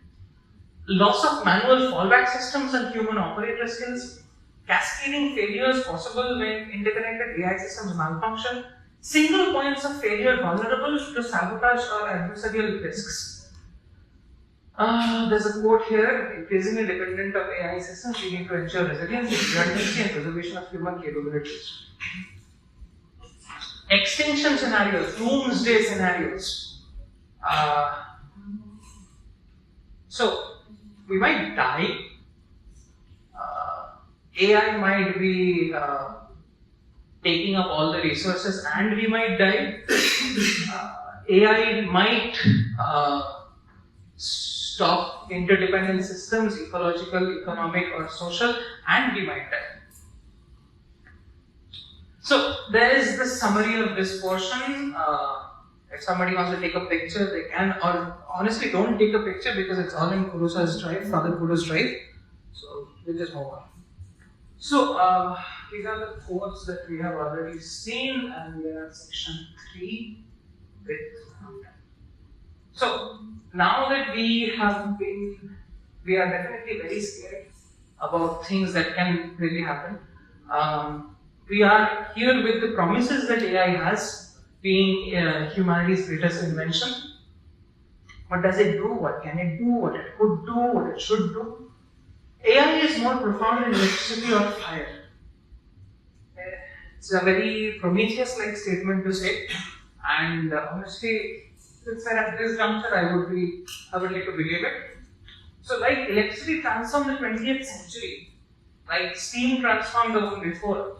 loss of manual fallback systems and human operator skills, cascading failures possible when interconnected AI systems malfunction, single points of failure vulnerable to sabotage or adversarial risks. There's a quote here: increasingly dependent of AI systems, we need to ensure resilience, redundancy, and preservation of human capabilities. Extinction scenarios, doomsday scenarios. So we might die. AI might be taking up all the resources, and we might die. AI might stop interdependent systems, ecological, economic, or social, and we might die. So there is the summary of this portion. If somebody wants to take a picture, they can, or honestly don't take a picture because it's all in Kurusa's drive, Father Kuru's drive. So we'll just move on. So these are the quotes that we have already seen, and we are at section 3 with So now that we are definitely very scared about things that can really happen. We are here with the promises that AI has, being humanity's greatest invention. What does it do? What can it do? What it could do? What it should do? AI is more profound than electricity or fire. It's a very Prometheus-like statement to say, and honestly, since we're at this juncture, I would like to believe it. So, like electricity transformed the 20th century, like steam transformed the one before,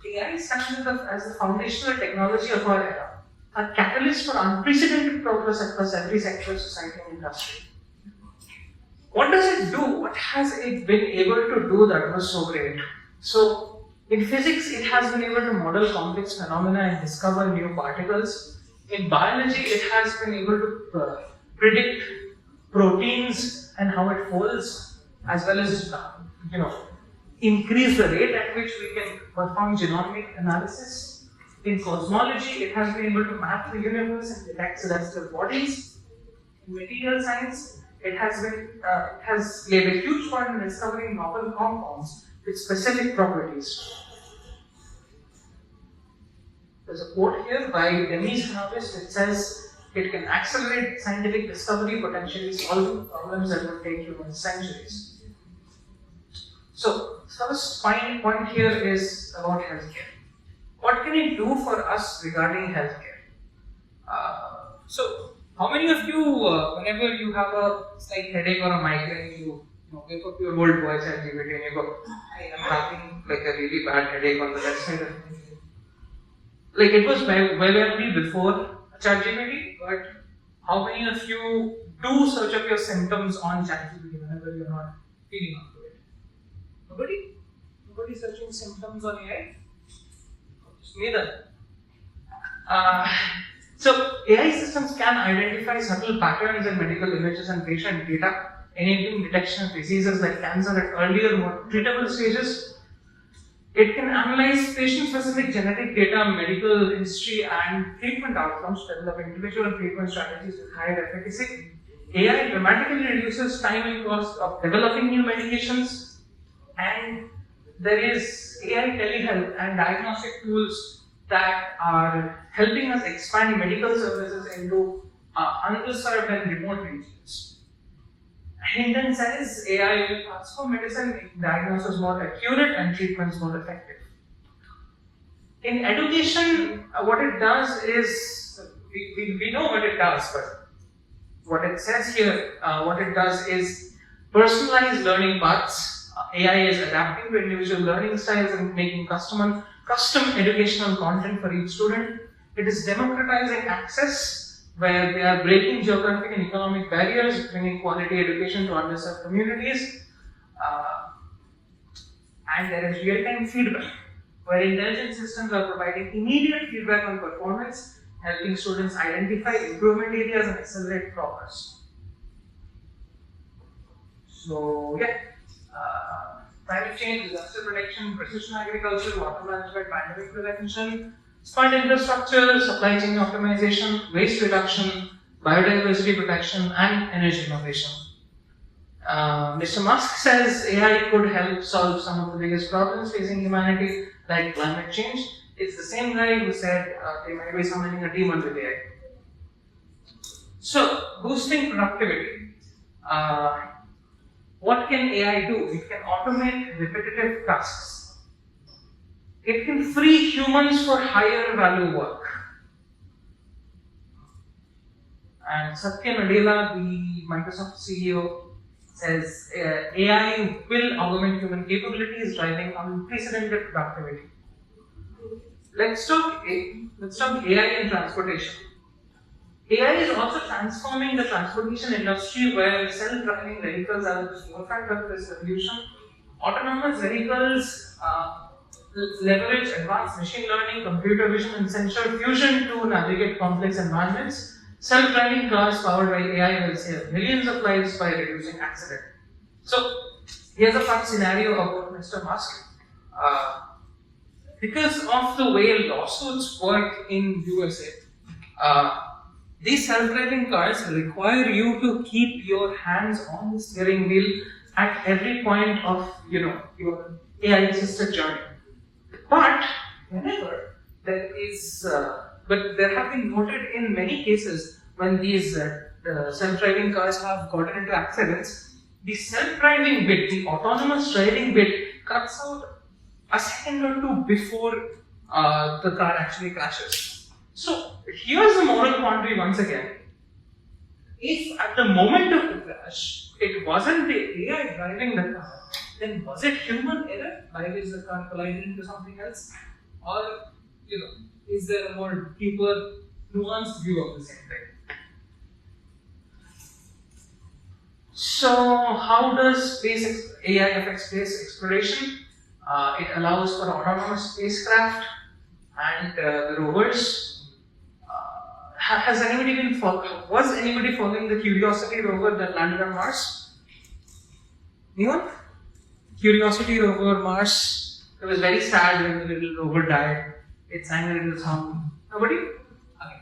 AI stands as the foundational technology of our era, a catalyst for unprecedented progress across every sector of society and industry. What does it do? What has it been able to do that was so great? So, in physics, it has been able to model complex phenomena and discover new particles. In biology, it has been able to predict proteins and how it folds, as well as increase the rate at which we can perform genomic analysis. In cosmology, it has been able to map the universe and detect celestial bodies. In material science, it has played a huge part in discovering novel compounds with specific properties. There's a quote here by Demis Harvest. It says, it can accelerate scientific discovery, potentially solving problems that would take humans centuries. So, first point here is about healthcare. What can it do for us regarding healthcare? So, how many of you, whenever you have a slight headache or a migraine, you wake up your old voice at GPT and you go, I am having like a really bad headache on the left side of me. Like it was well before ChatGPT, but how many of you do search up your symptoms on ChatGPT whenever you're not feeling up to it. Nobody searching symptoms on AI? Just me then. So AI systems can identify subtle patterns in medical images and patient data, enabling detection of diseases like cancer at earlier, more treatable stages. It can analyze patient-specific genetic data, medical history, and treatment outcomes to develop individual treatment strategies with higher efficacy. AI dramatically reduces time and cost of developing new medications, and there is AI telehealth and diagnostic tools that are helping us expand medical services into underserved and remote regions. And in sense, AI will transform medicine, making diagnosis more accurate and treatments more effective. In education, what it does is, we know what it does, but what it says here, what it does is personalized learning paths. AI is adapting to individual learning styles and making custom educational content for each student. It is democratizing access, where they are breaking geographic and economic barriers, bringing quality education to underserved communities. And there is real-time feedback, where intelligent systems are providing immediate feedback on performance, helping students identify improvement areas and accelerate progress. So, climate change, disaster protection, precision agriculture, water management, pandemic prevention, smart infrastructure, supply chain optimization, waste reduction, biodiversity protection, and energy innovation. Mr. Musk says AI could help solve some of the biggest problems facing humanity, like climate change. It's the same guy who said they might be summoning a demon with AI. So, boosting productivity. What can AI do? It can automate repetitive tasks. It can free humans for higher value work. And Satya Nadella, the Microsoft CEO, says AI will augment human capabilities, driving unprecedented productivity. Let's talk AI in transportation. AI is also transforming the transportation industry, where self-driving vehicles are at the forefront of this revolution. Autonomous vehicles leverage advanced machine learning, computer vision, and sensor fusion to navigate complex environments. Self-driving cars powered by AI will save millions of lives by reducing accidents. So, here's a fun scenario about Mr. Musk. Because of the way lawsuits work in USA, these self-driving cars require you to keep your hands on the steering wheel at every point of your AI-assisted journey. But whenever there is, but there have been noted in many cases when these self-driving cars have gotten into accidents, the self-driving bit, the autonomous driving bit, cuts out a second or two before the car actually crashes. So here's the moral quandary once again. If at the moment of the crash, it wasn't the AI driving the car, then was it human error by which the car collided into something else? Or, is there a more deeper, nuanced view of the same thing? So, how does AI affect space exploration? It allows for autonomous spacecraft and the rovers. Was anybody following the Curiosity rover that landed on Mars? Anyone? Curiosity rover, Mars. It was very sad when the little rover died. It sang a little song. Nobody? Okay.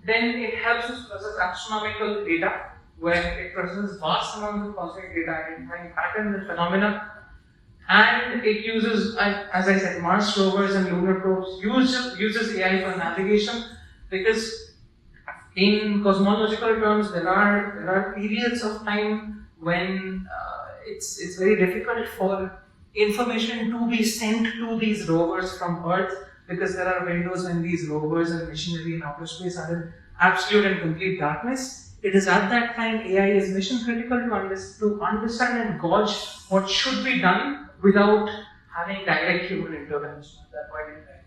Then it helps us process astronomical data, where it processes vast amounts of cosmic data, identifying patterns and phenomena. And it uses, as I said, Mars rovers and lunar probes uses AI for navigation, because in cosmological terms, there are periods of time when it's very difficult for information to be sent to these rovers from Earth, because there are windows when these rovers and machinery in outer space are in absolute and complete darkness. It is at that time AI is mission critical to understand and gauge what should be done without having direct human intervention at that point in time.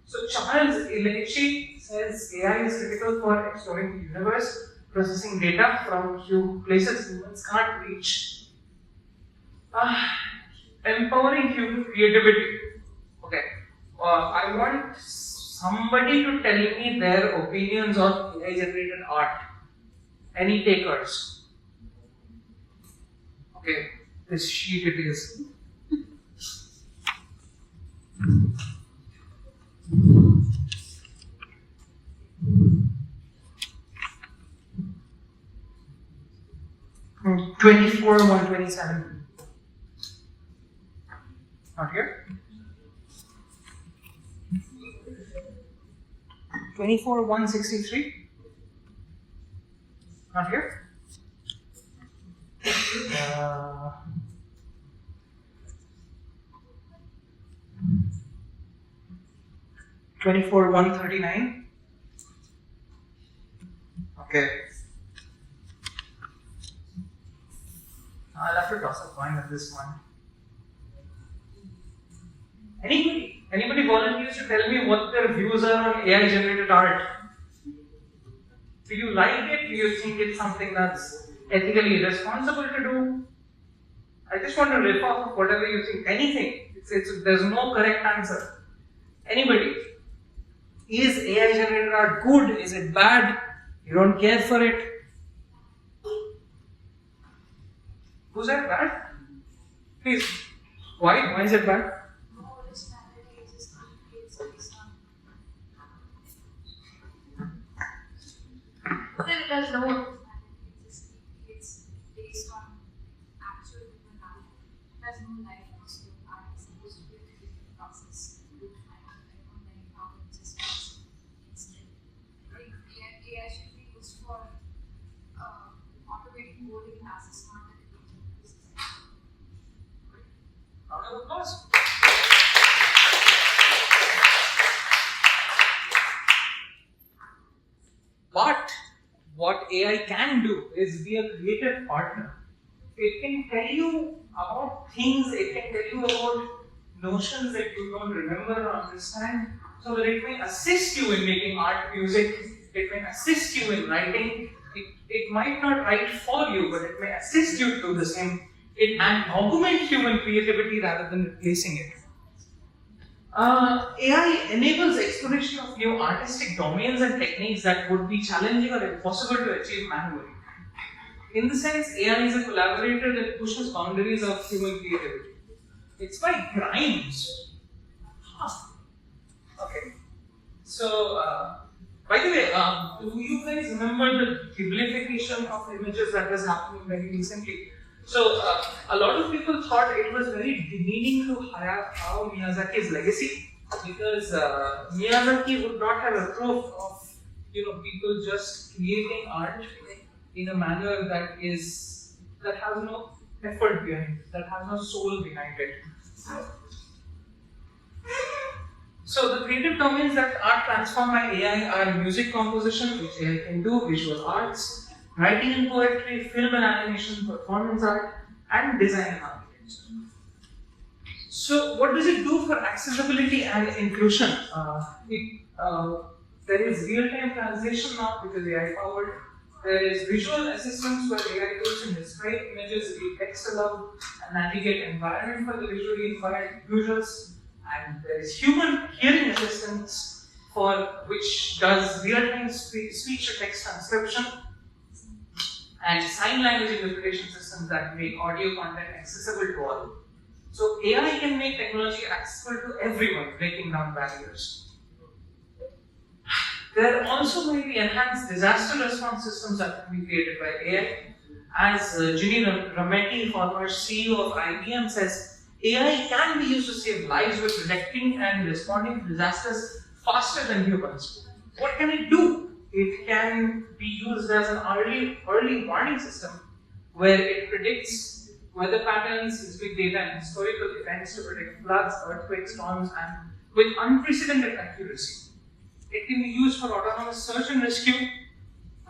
So Charles Ilechi says AI is critical for exploring the universe, processing data from places humans can't reach. Empowering human creativity. Okay. I want somebody to tell me their opinions on AI generated art. Any takers? Okay, this sheet it is. Hmm, 24, 127. Not here? 24, 163. Not here? 24, 139. Okay. I'll have to toss a coin at this one. Anybody volunteers to tell me what their views are on AI generated art? Do you like it? Do you think it's something that's ethically responsible to do? I just want to riff off of whatever you think. Anything. There's no correct answer. Anybody? Is AI generated art good? Is it bad? You don't care for it? Who's that bad? Please. Why? Why is it bad? Then it has no originality. It's based on actual human life. It has no life also. Art is supposed to be a creative process. And I don't like how it just works instead. I think AI should be used for automating coding tasks, not the creative process. Round of applause. But what AI can do is be a creative partner. It can tell you about things, it can tell you about notions that you don't remember or understand. So that it may assist you in making art, music, it may assist you in writing. It might not write for you, but it may assist you to do the same. It and augment human creativity rather than replacing it. AI enables exploration of new artistic domains and techniques that would be challenging or impossible to achieve manually. In the sense, AI is a collaborator that pushes boundaries of human creativity. It's by Grimes. Okay. So, by the way, do you guys remember the Ghiblification of images that was happening very recently? So, a lot of people thought it was very demeaning to Hayao Miyazaki's legacy because Miyazaki would not have approved of people just creating art in a manner that has no effort behind it, that has no soul behind it. So the creative domains that are transformed by AI are music composition, which AI can do, visual arts, writing and poetry, film and animation, performance art, and design and architecture. So what does it do for accessibility and inclusion? There is real-time translation now because AI powered. There is visual assistance where AI tools can describe images, read text aloud, and navigate environment for the visually inspired users. And there is human hearing assistance for which does real-time speech to text transcription, and sign language interpretation systems that make audio content accessible to all. So AI can make technology accessible to everyone, breaking down barriers. There also may be enhanced disaster response systems that can be created by AI. As Ginny Rometty, former CEO of IBM, says, AI can be used to save lives by detecting and responding to disasters faster than humans. What can it do? It can be used as an early warning system where it predicts weather patterns, uses big data and historical events to predict floods, earthquakes, storms, and with unprecedented accuracy. It can be used for autonomous search and rescue,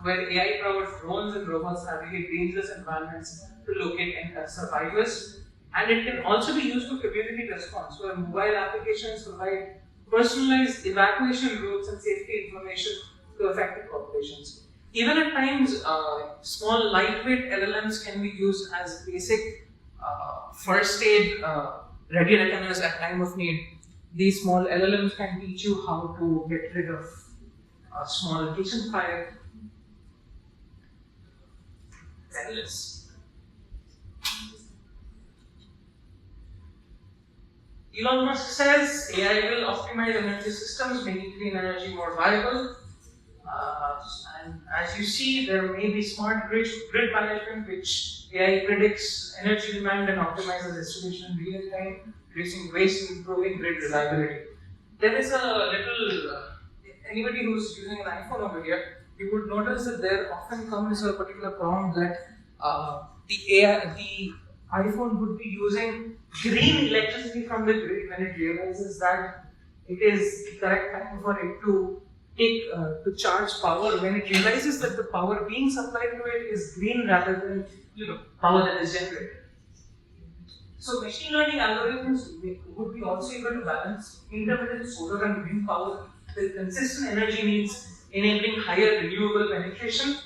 where AI-powered drones and robots navigate dangerous environments to locate survivors. And it can also be used for community response, where mobile applications provide personalized evacuation routes and safety information to affected populations. Even at times, small lightweight LLMs can be used as basic first aid ready reckoners at time of need. These small LLMs can teach you how to get rid of a small kitchen fire. Endless. Elon Musk says AI will optimize energy systems, making clean energy more viable. And as you see, there may be smart grid management, which AI predicts energy demand and optimizes distribution in real time, reducing waste and improving grid reliability. There is a little, anybody who's using an iPhone over here, you would notice that there often comes a particular prompt that the iPhone would be using green electricity from the grid when it realizes that it is the correct time for it to take to charge power. When it realizes that the power being supplied to it is green rather than power that is generated. So machine learning algorithms would be also able to balance intermittent solar and wind power with consistent energy needs, enabling higher renewable penetration.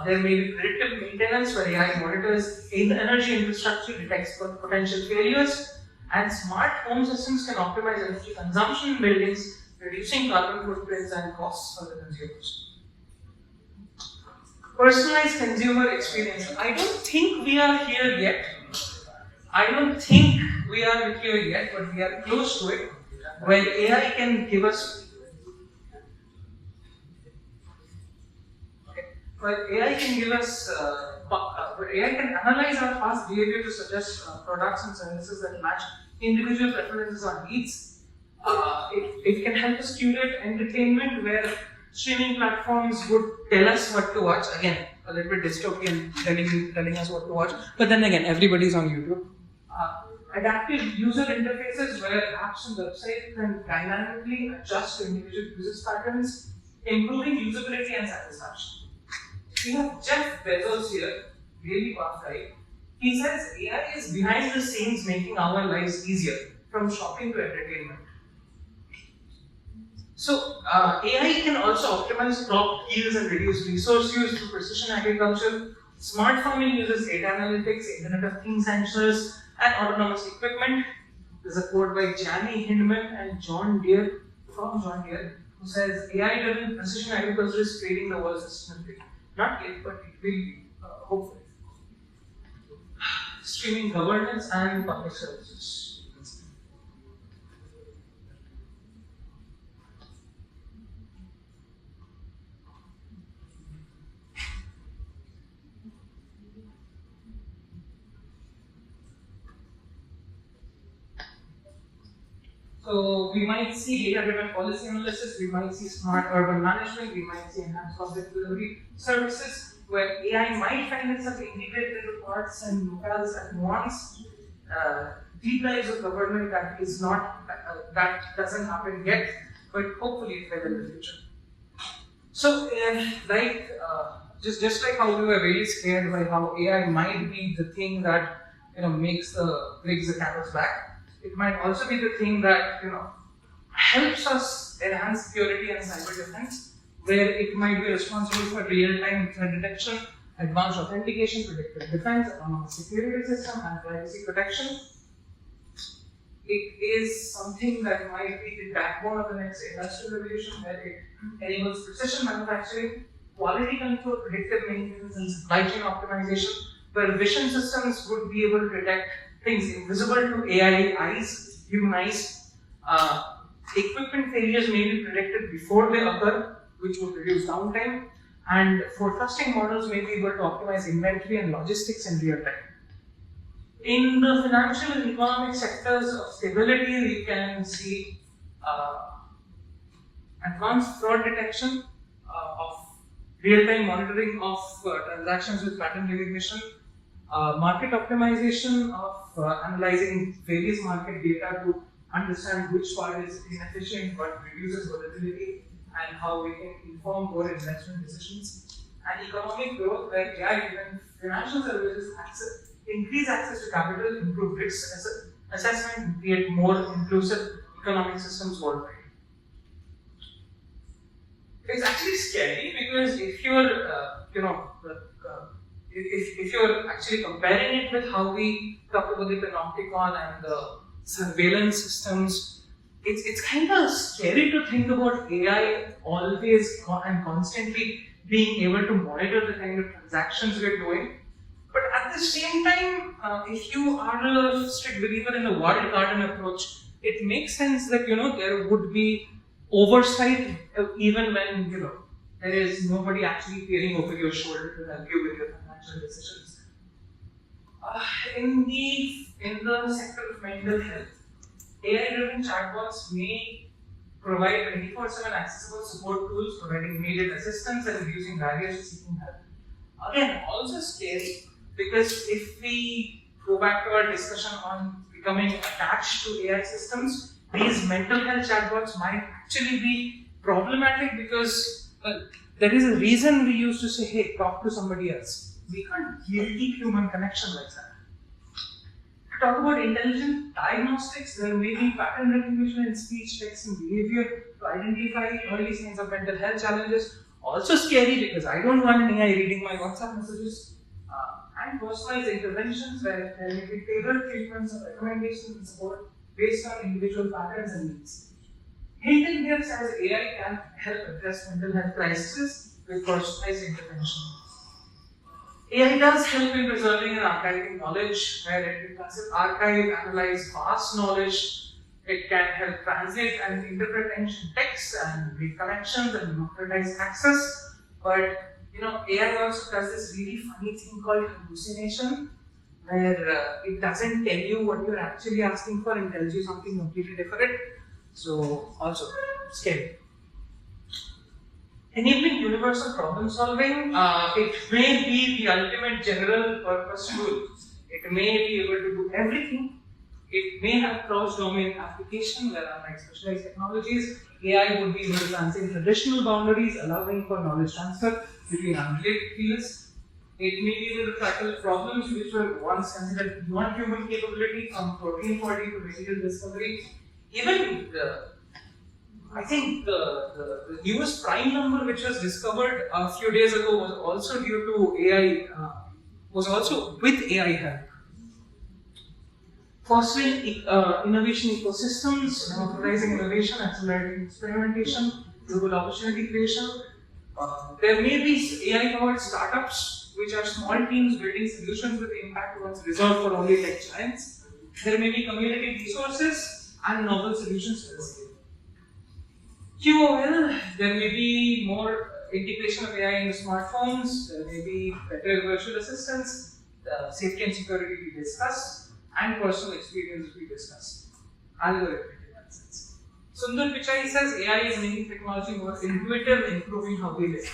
There may be predictive maintenance where AI monitors in the energy infrastructure, detects potential failures, and smart home systems can optimize energy consumption in buildings, reducing carbon footprints and costs for the consumers. Personalized consumer experience. I don't think we are here yet. But we are close to it, where AI can give us. AI can analyze our past behavior to suggest products and services that match individual preferences or needs. It can help us curate entertainment where streaming platforms would tell us what to watch. Again, a little bit dystopian, telling us what to watch. But then again, everybody's on YouTube. Adaptive user interfaces where apps and websites can dynamically adjust to individual users' patterns, improving usability and satisfaction. We have Jeff Bezos here, really fast guy. He says AI is behind the scenes making our lives easier, from shopping to entertainment. So AI can also optimize crop yields and reduce resource use through precision agriculture. Smart farming uses data analytics, Internet of Things sensors, and autonomous equipment. There's a quote by Gianni Hindman and John Deere from John Deere, who says AI-driven precision agriculture is creating the world sustainably. Not yet, but it will be, hopefully. Streaming governance and public services. So we might see data-driven policy analysis, we might see smart urban management, we might see enhanced public delivery services, where AI might find itself integrated into parts and locales at once. Deep dives of government that is not that doesn't happen yet, but hopefully it will in the future. So, just like how we were really scared by how AI might be the thing that breaks the camel's back. It might also be the thing that helps us enhance security and cyber defense, where it might be responsible for real-time threat detection, advanced authentication, predictive defense, autonomous security system, and privacy protection. It is something that might be the backbone of the next industrial revolution, where it enables precision manufacturing, quality control, predictive maintenance, and supply chain optimization, where vision systems would be able to detect things invisible to AI eyes, human eyes. Equipment failures may be predicted before they occur, which would reduce downtime, and forecasting models may be able to optimize inventory and logistics in real time. In the financial and economic sectors of stability, we can see advanced fraud detection of real-time monitoring of transactions with pattern recognition, market optimization of analyzing various market data to understand which part is inefficient but reduces volatility, and how we can inform more investment decisions. And economic growth, where AI-driven financial services increase access to capital, improve risk assessment, and create more inclusive economic systems worldwide. It's actually scary because if you're, if you're actually comparing it with how we talk about the panopticon and the surveillance systems, it's kind of scary to think about AI always and constantly being able to monitor the kind of transactions we're doing. But at the same time, if you are a strict believer in the walled garden approach, it makes sense that there would be oversight even when there is nobody actually peering over your shoulder to help you with your financial decisions. In the sector of mental health, AI-driven chatbots may provide 24/7 accessible support tools, providing immediate assistance and reducing barriers to seeking help. Again, also scary because if we go back to our discussion on becoming attached to AI systems, these mental health chatbots might actually be problematic because there is a reason we used to say, hey, talk to somebody else. We can't keep human connection like that. To talk about intelligent diagnostics, there may be pattern recognition in speech, text, and behavior to identify early signs of mental health challenges. Also scary because I don't want an AI reading my WhatsApp messages. And personalized interventions where there may be tailored treatments or recommendations and support based on individual patterns and needs. Hinting here says AI can help address mental health crises with personalized intervention. AI does help in preserving and archiving knowledge, where it can archive, analyze vast knowledge. It can help translate and interpret ancient texts and read connections and democratize access. But AI also does this really funny thing called hallucination, where it doesn't tell you what you're actually asking for and tells you something completely different. So, also scary. Enabling universal problem solving, it may be the ultimate general purpose tool. It may be able to do everything. It may have cross-domain application where, unlike specialized technologies, AI would be able to transcend traditional boundaries, allowing for knowledge transfer between unrelated fields. It may be able to tackle problems which were once considered beyond human capability, from protein folding to material discovery. Even I think the newest prime number which was discovered a few days ago was also due to AI, was also with AI help. Fostering innovation ecosystems, democratizing innovation, accelerating experimentation, global opportunity creation. There may be AI-powered startups, which are small teams building solutions with impact once reserved for only tech giants. There may be community resources and novel solutions to the scale. QOL, there may be more integration of AI in the smartphones, there may be better virtual assistants, safety and security we discussed, and personal experience we discussed. Algorithmic in that sense. Sundar Pichai says AI is making technology more intuitive, improving how we live.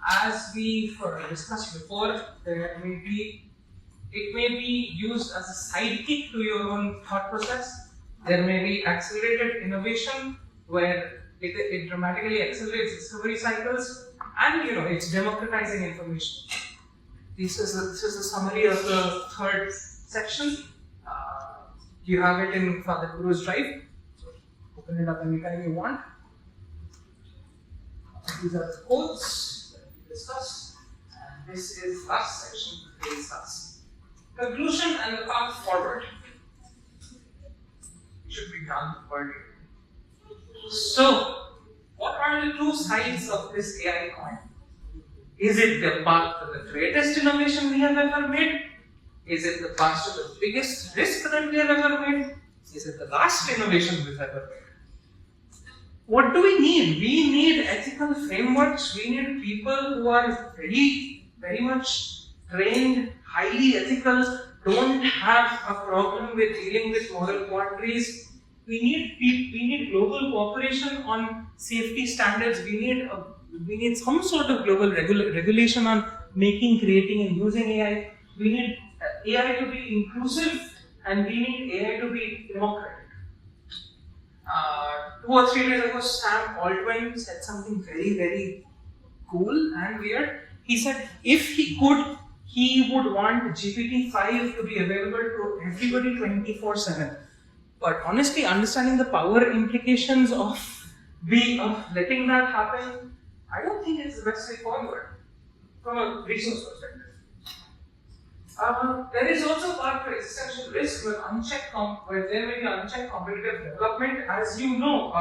As we discussed before, it may be used as a sidekick to your own thought process. There may be accelerated innovation where it dramatically accelerates discovery cycles, and it's democratizing information. This is the summary of the third section. You have it in Father Guru's Drive. So open it up anytime you want. These are the quotes that we discussed, and this is last section to discuss. Conclusion and the path forward. It should be done for you. So, what are the two sides of this AI coin? Is it the path to the greatest innovation we have ever made? Is it the path to the biggest risk that we have ever made? Is it the last innovation we've ever made? What do we need? We need ethical frameworks. We need people who are very much trained, highly ethical, don't have a problem with dealing with moral quandaries. We need global cooperation on safety standards. We need some sort of global regulation on making, creating, and using AI. We need AI to be inclusive, and we need AI to be democratic. 2 or 3 days ago, Sam Altman said something very, very cool and weird. He said if he could, he would want GPT-5 to be available to everybody 24/7. But honestly, understanding the power implications of be of letting that happen, I don't think it's the best way forward from a resource perspective. There is also a part for existential risk where there may be unchecked competitive development. As you know,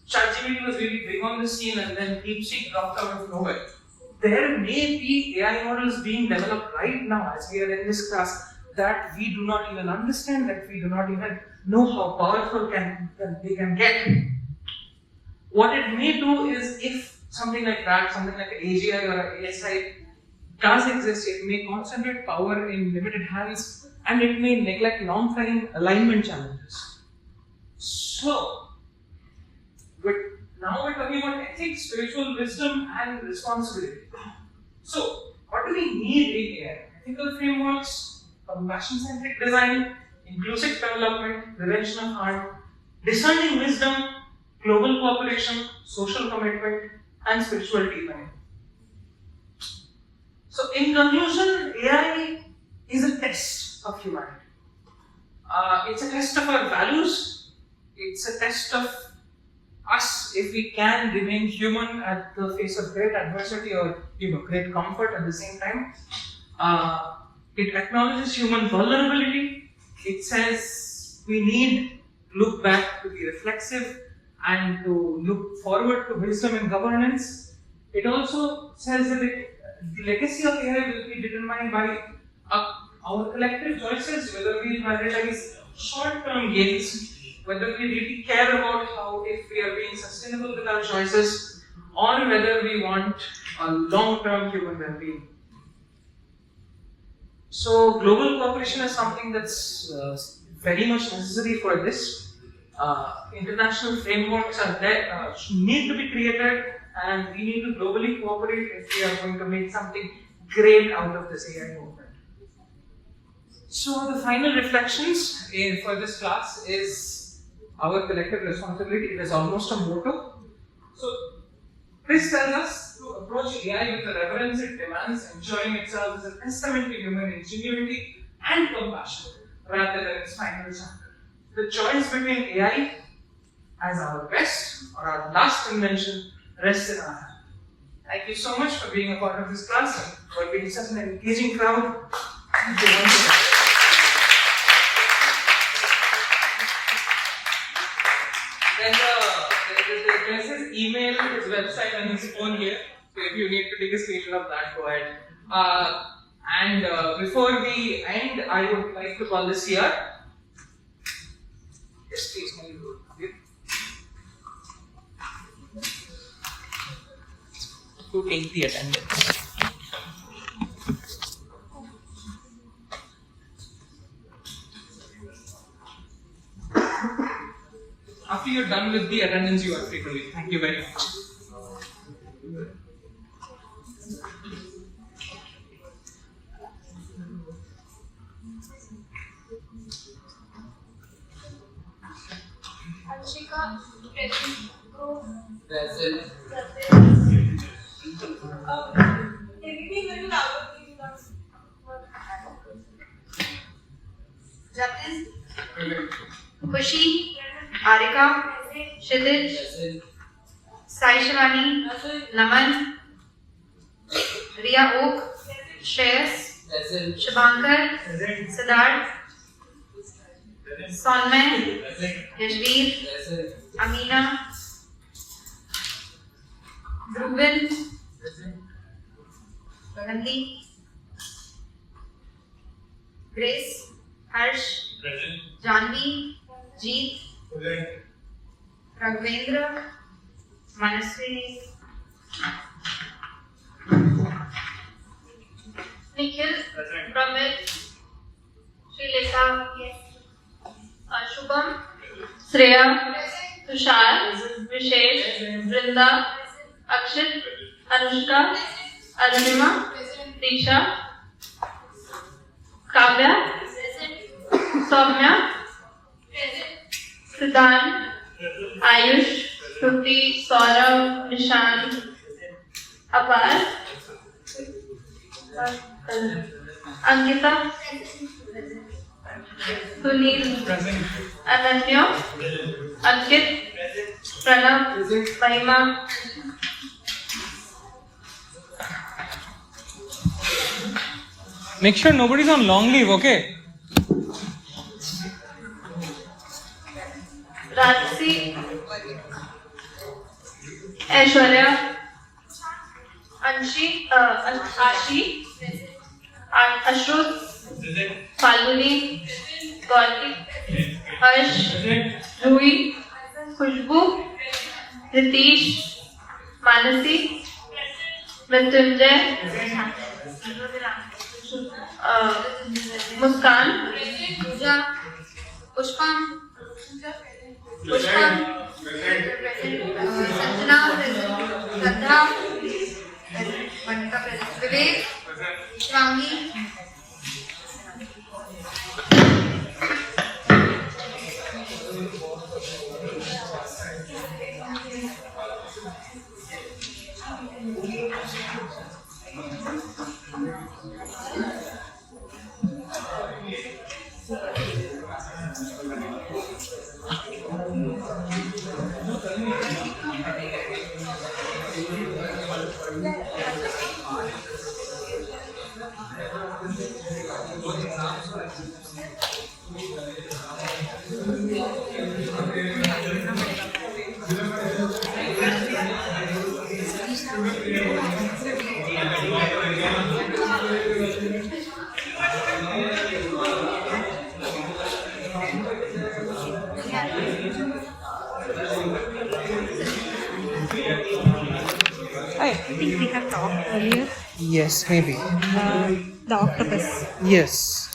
ChatGPT was really big on the scene and then DeepSeek dropped out of nowhere. There may be AI models being developed right now as we are in this class that we do not even understand, that we do not even know how powerful they can get. What it may do is, if something like that, something like an AGI or an ASI does exist, it may concentrate power in limited hands and it may neglect long-term alignment challenges. So, now we're talking about ethics, spiritual wisdom, and responsibility. So, what do we need in AI? Ethical frameworks, compassion-centric design, inclusive development, prevention of harm, discerning wisdom, global cooperation, social commitment, and spiritual deepening. So, in conclusion, AI is a test of humanity. It's a test of our values. It's a test of us if we can remain human at the face of great adversity or great comfort at the same time. It acknowledges human vulnerability. It says we need to look back, to be reflexive, and to look forward to wisdom and governance. It also says that the legacy of AI will be determined by our collective choices, whether we prioritize short-term gains, whether we really care about how, if we are being sustainable with our choices, or whether we want a long-term human well-being. So, global cooperation is something that's very much necessary for this. International frameworks are there, need to be created, and we need to globally cooperate if we are going to make something great out of this AI movement. So, the final reflections for this class is our collective responsibility. It is almost a motto. So, this tells us to approach AI with the reverence it demands, ensuring itself as a testament to human ingenuity and compassion rather than its final chapter. The choice between AI as our best or our last invention rests in our hand. Thank you so much for being a part of this class and for being such an engaging crowd. There's his email, his website, and his phone here. So if you need to take a screenshot of that, go ahead. Before we end, I would like to call this here. Yes, please. Can you do it? To take the attendance. After you're done with the attendance, you are free to leave. Thank you very much. Anshika, present. Present. Jatin, Khushi, Arika, Kshitij, Sai Shivani, Naman, Riya Oak, Shreyas, Shubhankar, Siddharth, Sonmay, Yashveer, Amina, Dhruvan, Gandhi, Grace, Harsh, Janvi, Jeet, Raghavendra, Manaswi, Nikhil, Pramit, Srilekha, Shubham, Shreya, Tushar, Vishesh, Vrinda, Akshit, Anushka, Arunima, Disha, Kavya, Soumya, Siddhant, Ayush, Shruti, Saurabh, Nishant, Apar, Ankita, Sunil, Ananya, Ankit, Pranav, Mahima, Make sure nobody's on long leave, okay? Rajsi, Aishwarya, Ashi, Ashrut, Falguni, Gautik, Harsh, Rui, Khushbu, Ritesh, Manasi, Mrityunjay, Muskan, Pooja, Pushpam, Sanjana, Shraddha, Vivek, Shwangi, Hi. I think we have talked earlier. Yes, maybe. The octopus. Yes.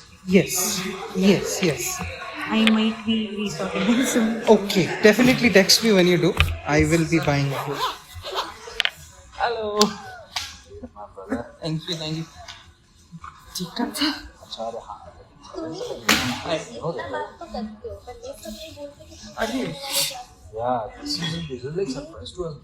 I might be restocking them soon. Okay, definitely text me when you do. I will be buying it. Hello. Thank you. ठीक ठाक था? अरे Yeah, this is like surprise to us.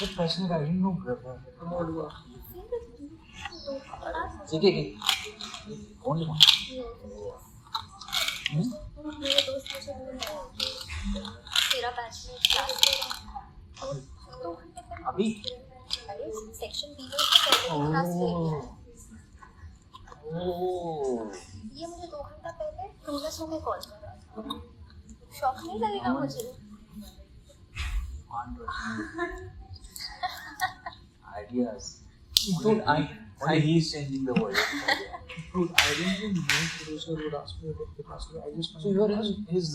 What passionate I didn't know, brother. Okay. Only one. तेरा passionate class अभी अरे section B में उसने पहले क्लास ले लिया है। ये मुझे 2 घंटा पहले प्रोग्रेस में कॉल कर रहा था। शॉक नहीं लगेगा मुझे? ideas. Dude, he's changing the world. Dude, I didn't even know producer would ask me about the class. I just So you are his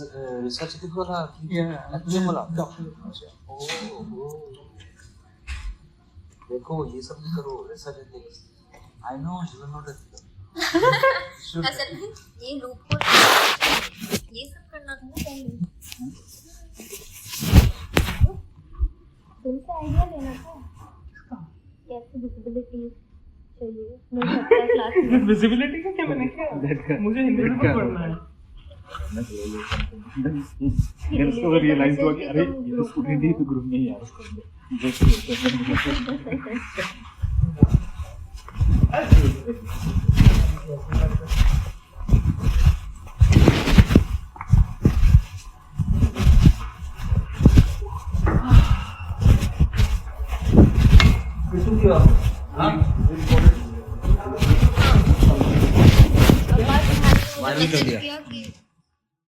research ethics wala? Yeah, Apne wala? doctor class, yeah. Oh. देखो ये सब नहीं करो research ethics. I know you are not ethical. असल में ये loop hole ये सब करना था ना पहले। तुमसे आइडिया लेना था। कैसे विजिबिलिटी चाहिए? मुझे लगता है क्लास में विजिबिलिटी का क्या मैंने क्या? मुझे हिंदी में पढ़ना है. फिर उसको रियलाइज हुआ कि अरे ये तो स्टूडेंट ही तो ग्रुप में ही यार उसको वायरल कर दिया।